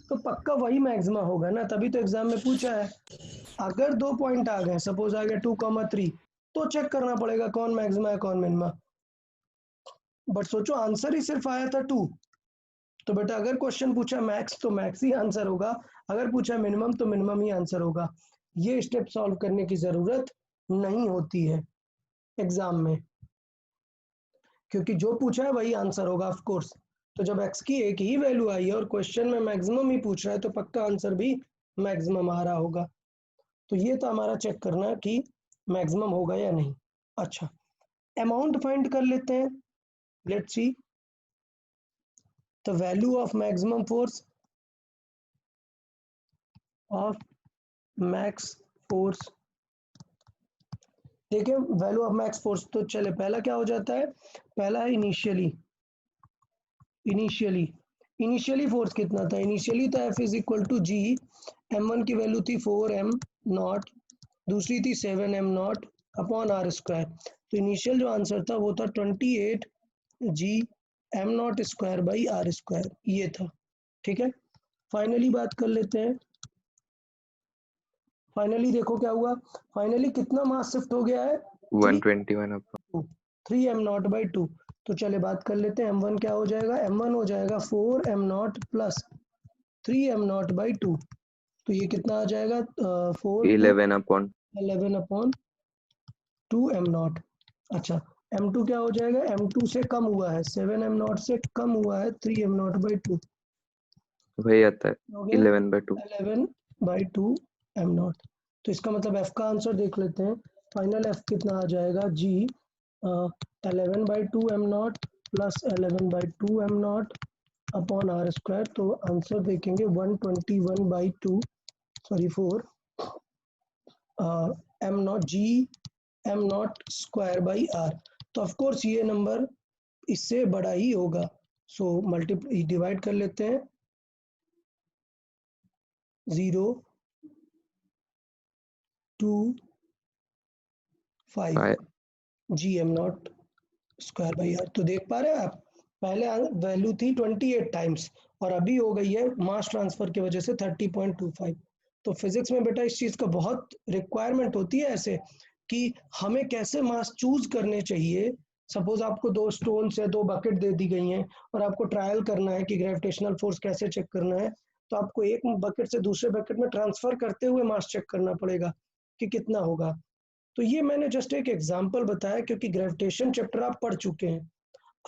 तो पक्का वही मैक्सिमा होगा ना, तभी तो एग्जाम में पूछा है। अगर 2 पॉइंट आ गए, सपोज आ गया 2,3, तो चेक करना पड़ेगा कौन मैक्सिमा है कौन मिनिमा। बट सोचो आंसर ही सिर्फ आया था 2, तो बेटा अगर क्वेश्चन पूछा मैक्स तो मैक्स ही आंसर होगा, अगर पूछा मिनिमम तो मिनिमम ही आंसर होगा। ये स्टेप सॉल्व करने की जरूरत नहीं होती है एग्जाम में, क्योंकि जो पूछा है वही आंसर होगा ऑफ कोर्स। तो जब x की एक ही वैल्यू आई है और क्वेश्चन में मैक्सिमम ही पूछ रहा है, तो पक्का आंसर भी मैक्सिमम आ रहा होगा। तो ये तो हमारा चेक करना कि मैक्सिमम होगा या नहीं। अच्छा, अमाउंट फाइंड कर लेते हैं। Let's see the value of maximum force of max force. देखिए वैल्यू ऑफ मैक्स फोर्स, तो चले पहला क्या हो जाता है, पहला है इनिशियली। इनिशियली फोर्स कितना था, इनिशियली था F is equal to G, m1 की वैल्यू थी 4m0, दूसरी थी 7m0 अपॉन r²। तो इनिशियल जो आंसर था वो था 28g m0² ये था। ठीक है, फाइनली बात कर लेते हैं। फाइनली देखो क्या हुआ, फाइनली कितना मास शिफ्ट हो गया है, 121 अपॉन 3m0/2। तो चले बात कर लेते हैं, m1 क्या हो जाएगा, m1 हो जाएगा 4m0 प्लस 3m0/2। तो ये कितना आ जाएगा 4 to 11 अपॉन 11/2m0। अच्छा, m2 क्या हो जाएगा, m2 से कम हुआ है, 7m0 से कम हुआ है 3m0/2, वही आता है हो गया 11/2। 11/2m0। तो इसका मतलब f का आंसर देख लेते हैं, फाइनल f कितना आ जाएगा g 11/2m0 plus 11/2m0 upon r²। तो आंसर देखेंगे 121/2, सॉरी 4 m0g m0² तो ऑफ कोर्स ये नंबर इससे बड़ा ही होगा। सो मल्टीप्लाई डिवाइड कर लेते हैं, 0 2 5 gm0²/r। तो देख पा रहे हैं आप, पहले वैल्यू थी 28 टाइम्स और अभी हो गई है मास ट्रांसफर की वजह से 30.25। तो फिजिक्स में बेटा इस चीज का बहुत रिक्वायरमेंट होती है ऐसे, कि हमें कैसे मास चूज करने चाहिए। सपोज आपको 2 स्टोन्स या 2 बकेट दे दी गई हैं और आपको ट्रायल करना है कि ग्रेविटेशनल फोर्स कैसे चेक करना है, तो आपको एक बकेट से दूसरे बकेट में ट्रांसफर करते हुए मास चेक करना पड़ेगा कि कितना होगा। तो ये मैंने जस्ट एक एग्जांपल बताया, क्योंकि ग्रेविटेशन चैप्टर आप पढ़ चुके हैं।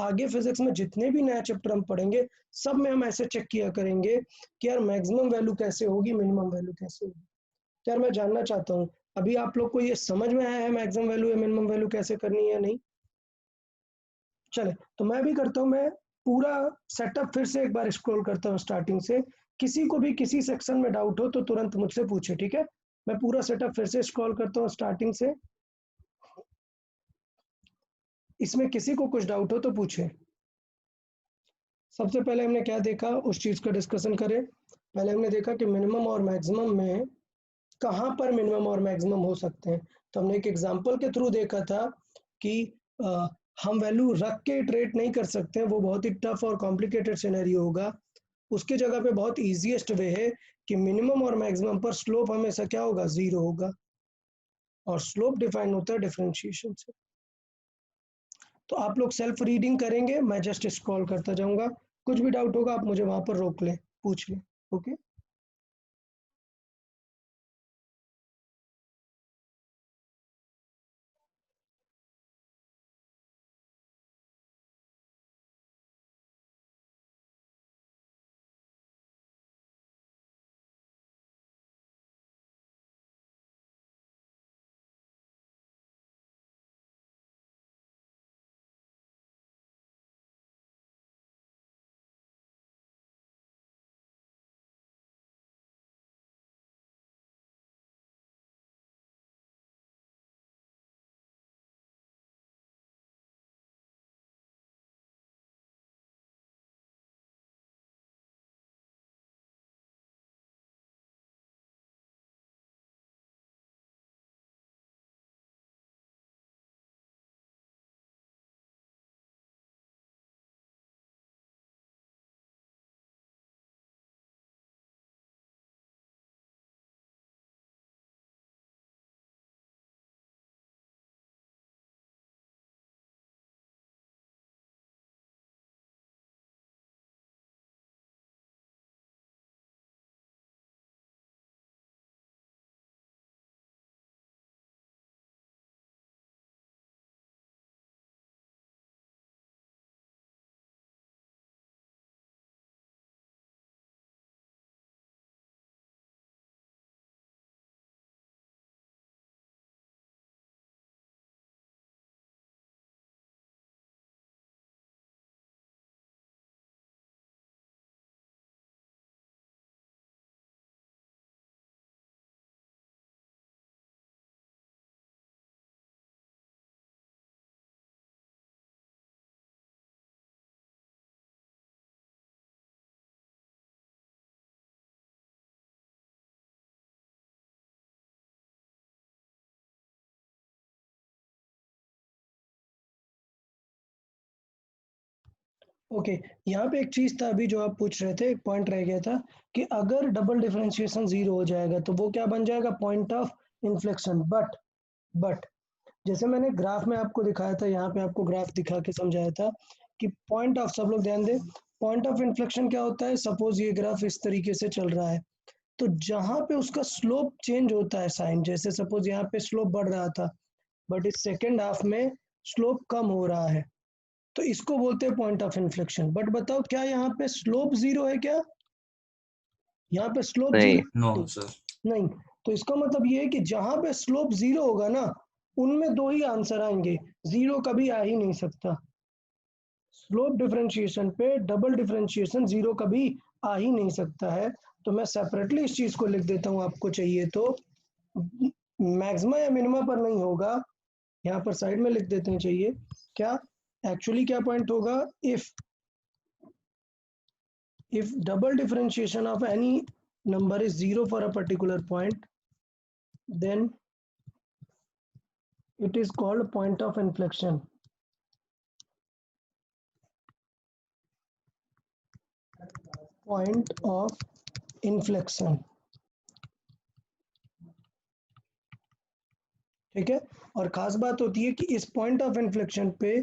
आगे फिजिक्स में जितने भी नया चैप्टर हम पढ़ेंगे सब में हम ऐसे चेक किया करेंगे कि यार मैक्सिमम वैल्यू कैसे होगी, मिनिमम वैल्यू कैसे होगी। यार मैं जानना चाहता हूँ अभी आप लोग को ये समझ में आया है मैक्सिमम वैल्यू या मिनिमम वैल्यू कैसे करनी है या नहीं। चले तो मैं भी करता हूँ, मैं पूरा सेटअप फिर से एक बार स्क्रॉल करता हूँ स्टार्टिंग से। किसी को भी किसी सेक्शन में डाउट हो तो तुरंत मुझसे पूछे, ठीक है। मैं पूरा सेटअप फिर से स्क्रॉल करता हूँ स्टार्टिंग से, इसमें किसी को कुछ डाउट हो तो पूछे। सबसे पहले हमने क्या देखा उस चीज का डिस्कशन करें। पहले हमने देखा कि मिनिमम और मैक्सिमम में कहाँ पर मिनिमम और मैक्सिमम हो सकते हैं। तो हमने एक एग्जांपल के थ्रू देखा था कि हम वैल्यू रख के इटरेट नहीं कर सकते हैं, वो बहुत ही टफ और कॉम्प्लिकेटेड सिनेरियो होगा। उसके जगह पे बहुत इजीएस्ट वे है कि मिनिमम और मैक्सिमम पर स्लोप हमेशा क्या होगा, 0 होगा, और स्लोप डिफाइन होता है डिफरेंशिएशन से। तो आप लोग सेल्फ रीडिंग करेंगे, मैं जस्ट स्क्रॉल करता जाऊंगा, कुछ भी डाउट होगा आप मुझे वहां पर रोक लें, पूछ लें। ओके, ओके, यहाँ पे एक चीज था अभी जो आप पूछ रहे थे, एक पॉइंट रह गया था कि अगर डबल डिफरेंशिएशन 0 हो जाएगा तो वो क्या बन जाएगा, पॉइंट ऑफ इन्फ्लेक्शन। बट जैसे मैंने ग्राफ में आपको दिखाया था, यहाँ पे आपको ग्राफ दिखा के समझाया था कि पॉइंट ऑफ, सब लोग ध्यान दें, पॉइंट ऑफ इन्फ्लेक्शन क्या होता है। सपोज ये ग्राफ इस तरीके से चल रहा है, तो जहां पे उसका स्लोप चेंज होता है साइन, जैसे सपोज यहाँ पे स्लोप बढ़ रहा था बट इस सेकेंड हाफ में स्लोप कम हो रहा है, तो इसको बोलते हैं पॉइंट ऑफ इन्फ्लेक्शन। बट बताओ क्या यहाँ पे स्लोप 0 है क्या, यहाँ पे स्लोप नहीं। 0 नो सर। नहीं। तो इसका मतलब ये है कि जहां पे स्लोप 0 होगा ना, उनमें दो ही आंसर आएंगे, 0 कभी आ ही नहीं सकता। स्लोप डिफरेंशिएशन पे डबल डिफरेंशिएशन 0 कभी आ ही नहीं सकता है। तो मैं सेपरेटली इस चीज को लिख देता हूं, आपको चाहिए तो मैक्सिमा या मिनिमा पर नहीं होगा, यहाँ पर साइड में लिख देते हैं, चाहिए क्या एक्चुअली क्या पॉइंट होगा, if double differentiation of any number is 0 for a particular point, then it is called point of inflection. Point of inflection, ठीक है। और खास बात होती है कि इस पॉइंट ऑफ इन्फ्लेक्शन पे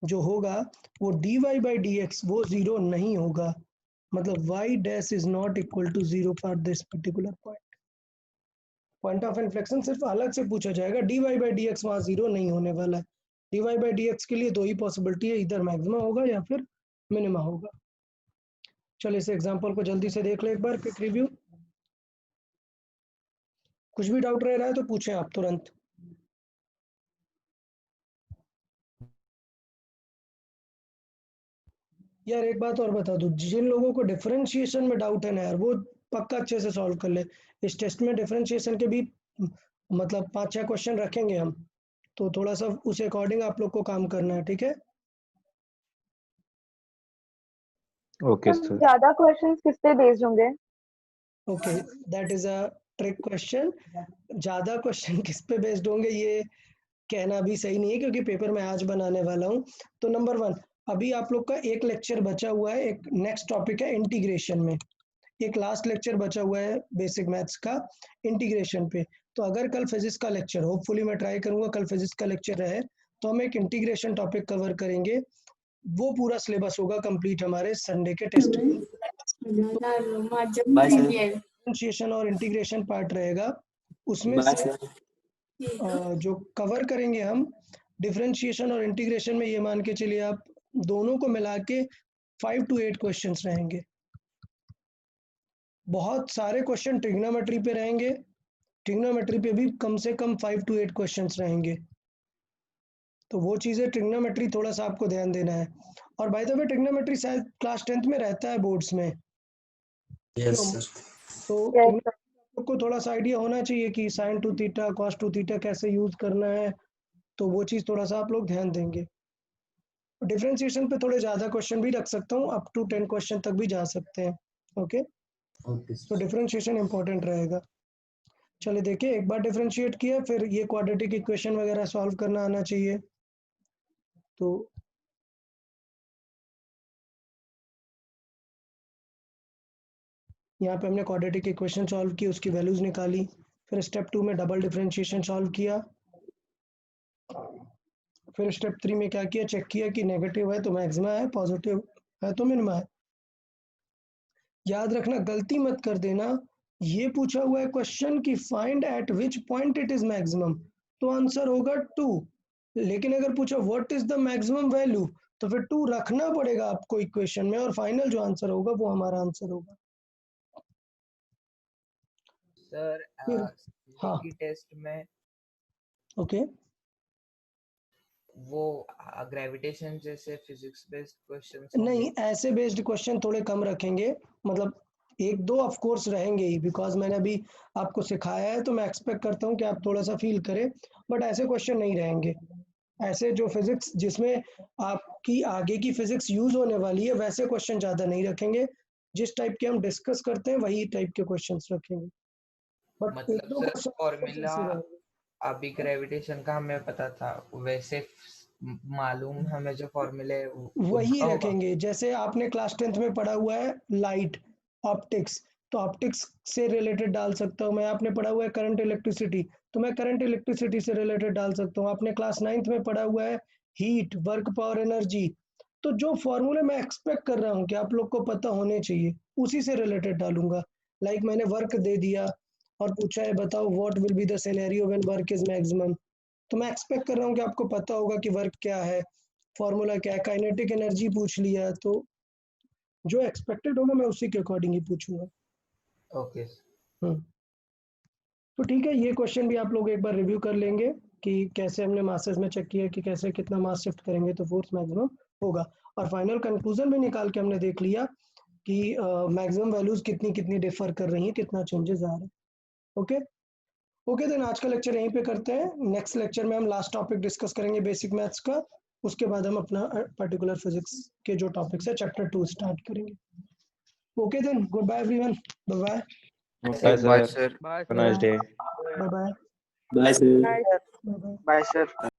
जो होगा वो dy by dx वो 0 नहीं होगा, मतलब y डैश is not equal to 0 for this particular point. Point of inflection सिर्फ अलग से पूछा जाएगा, dy by dx वहाँ 0 नहीं होने वाला है। dy by dx के लिए दो ही पॉसिबिलिटी है, इधर मैक्सिमा होगा या फिर मिनिमा होगा। चलो इस एग्जांपल को जल्दी से देख ले एक बार, क्विक रिव्यू। कुछ भी डाउट रह रहा है तो पूछें आप तुरंत। यार एक बात और बता दूं, जिन लोगों को डिफरेंशिएशन में डाउट है ना यार, वो पक्का अच्छे से सॉल्व कर ले। इस टेस्ट में डिफरेंशिएशन के भी मतलब 5-6 क्वेश्चन रखेंगे हम, तो थोड़ा सा उस अकॉर्डिंग आप लोग को काम करना है, ठीक है। Okay sir. ज्यादा क्वेश्चंस किस पे बेस्ड होंगे? Okay, that is a trick question. ज्यादा क्वेश्चन किस पे बेस्ड होंगे ये कहना भी सही नहीं है, क्योंकि पेपर मैं आज बनाने वाला हूँ। तो नंबर 1, अभी आप लोग का एक लेक्चर बचा हुआ है, एक नेक्स्ट टॉपिक है इंटीग्रेशन में, एक लास्ट लेक्चर बचा हुआ है बेसिक मैथ्स का इंटीग्रेशन पे। तो अगर कल फिजिक्स का लेक्चर, होपफुली मैं ट्राई करूंगा कल फिजिक्स का लेक्चर रहे, तो हम एक इंटीग्रेशन टॉपिक कवर करेंगे। वो पूरा सिलेबस होगा कंप्लीट हमारे संडे के टेस्ट में। डिफरेंशिएशन और इंटीग्रेशन पार्ट रहेगा, उसमें से जो कवर करेंगे हम डिफरेंशिएशन और इंटीग्रेशन में, ये मान के चलिए आप दोनों को मिला के 5 to 8 क्वेश्चंस रहेंगे। बहुत सारे क्वेश्चन ट्रिग्नोमेट्री पे रहेंगे, ट्रिग्नोमेट्री पे भी कम से कम 5 to 8 क्वेश्चंस रहेंगे। तो वो चीज़ें ट्रिग्नोमेट्री थोड़ा सा आपको ध्यान देना है। और बाय द वे ट्रिग्नोमेट्री शायद क्लास 10th में रहता है बोर्ड्स में। तो आपको थोड़ा सा आइडिया होना चाहिए कि sign to theta cos two theta कैसे यूज करना है, तो वो चीज़ थोड़ा सा आप लोग ध्यान देंगे। डिफरेंशिएशन पे थोड़े ज़्यादा क्वेश्चन भी रख सकता हूँ, अप टू 10 क्वेश्चन तक भी जा सकते हैं। ओके, तो डिफरेंशिएशन इंपॉर्टेंट रहेगा। चलिए देखिए, एक बार डिफरेंशिएट किया फिर ये क्वाड्रेटिक इक्वेशन वगैरह सॉल्व करना आना चाहिए। तो यहाँ पे हमने क्वाड्रेटिक इक्वेशन सॉल्व की, उसकी वैल्यूज निकाली, फिर स्टेप 2 में डबल डिफरेंशिएशन सॉल्व किया, फिर स्टेप 3 में क्या किया, चेक किया कि नेगेटिव है तो मैक्सिमा है, पॉजिटिव है तो मिनिमा है। याद रखना, गलती मत कर देना, ये पूछा हुआ है क्वेश्चन कि find at which point it is maximum, तो आंसर होगा 2। लेकिन अगर पूछा what is the maximum value, तो फिर 2 रखना पड़ेगा आपको इक्वेशन में, और फाइनल जो आंसर होगा वो हमारा आंसर होगा। सर हाँ, की टेस्ट में ओके, वो ग्रेविटेशन जैसे फिजिक्स बेस्ड क्वेश्चंस नहीं ऐसे बेस्ड क्वेश्चन थोड़े कम रखेंगे, मतलब एक दो ऑफ कोर्स रहेंगे ही, बिकॉज मैंने अभी आपको सिखाया है तो मैं एक्सपेक्ट करता हूँ कि आप थोड़ा सा फील करें, बट ऐसे क्वेश्चन नहीं रहेंगे। ऐसे जो फिजिक्स जिसमें आपकी आगे की फिजिक्स यूज होने वाली है वैसे क्वेश्चन ज़्यादा नहीं रखेंगे, जिस टाइप के हम डिस्कस करते हैं वही टाइप के क्वेश्चंस रखेंगे, बट एक मतलब दो सर क्वेश्चन फॉर्मूला ऐसे रहेंगे। अभी ग्रेविटेशन का हमें पता था, वैसे मालूम हमें जो फॉर्मूले वही उनका होगा। रखेंगे, जैसे आपने क्लास 10th में पढ़ा हुआ है लाइट, ऑप्टिक्स, तो ऑप्टिक्स से रिलेटेड डाल सकता हूँ मैं। आपने पढ़ा हुआ है करंट इलेक्ट्रिसिटी, तो मैं करंट इलेक्ट्रिसिटी से रिलेटेड डाल सकता हूँ। आपने क्लास 9th में पढ़ा हुआ है हीट, वर्क, पावर, एनर्जी, तो जो फॉर्मूले मैं एक्सपेक्ट कर रहा हूँ कि आप लोग को पता होने चाहिए उसी से रिलेटेड डालूंगा। लाइक मैंने वर्क दे दिया और पूछा है बताओ what will be the scenario when work is maximum, तो मैं एक्सपेक्ट कर रहा हूँ कि आपको पता होगा कि वर्क क्या है, फॉर्मूला क्या है। काइनेटिक एनर्जी पूछ लिया, तो जो एक्सपेक्टेड होगा मैं उसी के अकॉर्डिंग ही पूछूंगा। ओके तो ठीक है, ये क्वेश्चन भी आप लोग एक बार रिव्यू कर लेंगे कि कैसे हमने मासेस में चेक किया कि कैसे कितना मास शिफ्ट करेंगे तो फोर्स मैक्सिमम होगा, और फाइनल कंक्लूजन भी निकाल के हमने देख लिया कि मैक्सिमम वैल्यूज कितनी कितनी डिफर कर रही हैं, कितना चेंजेस आ रहे हैं। ओके ओके, देन आज का लेक्चर यहीं पे करते हैं। नेक्स्ट लेक्चर में हम लास्ट टॉपिक डिस्कस करेंगे बेसिक मैथ्स का, उसके बाद हम अपना पर्टिकुलर फिजिक्स के जो टॉपिक्स है चैप्टर 2 स्टार्ट करेंगे। Okay then, good bye everyone, bye bye bye bye sir, sir. Have a nice day. Bye bye bye sir. Bye bye. Bye sir.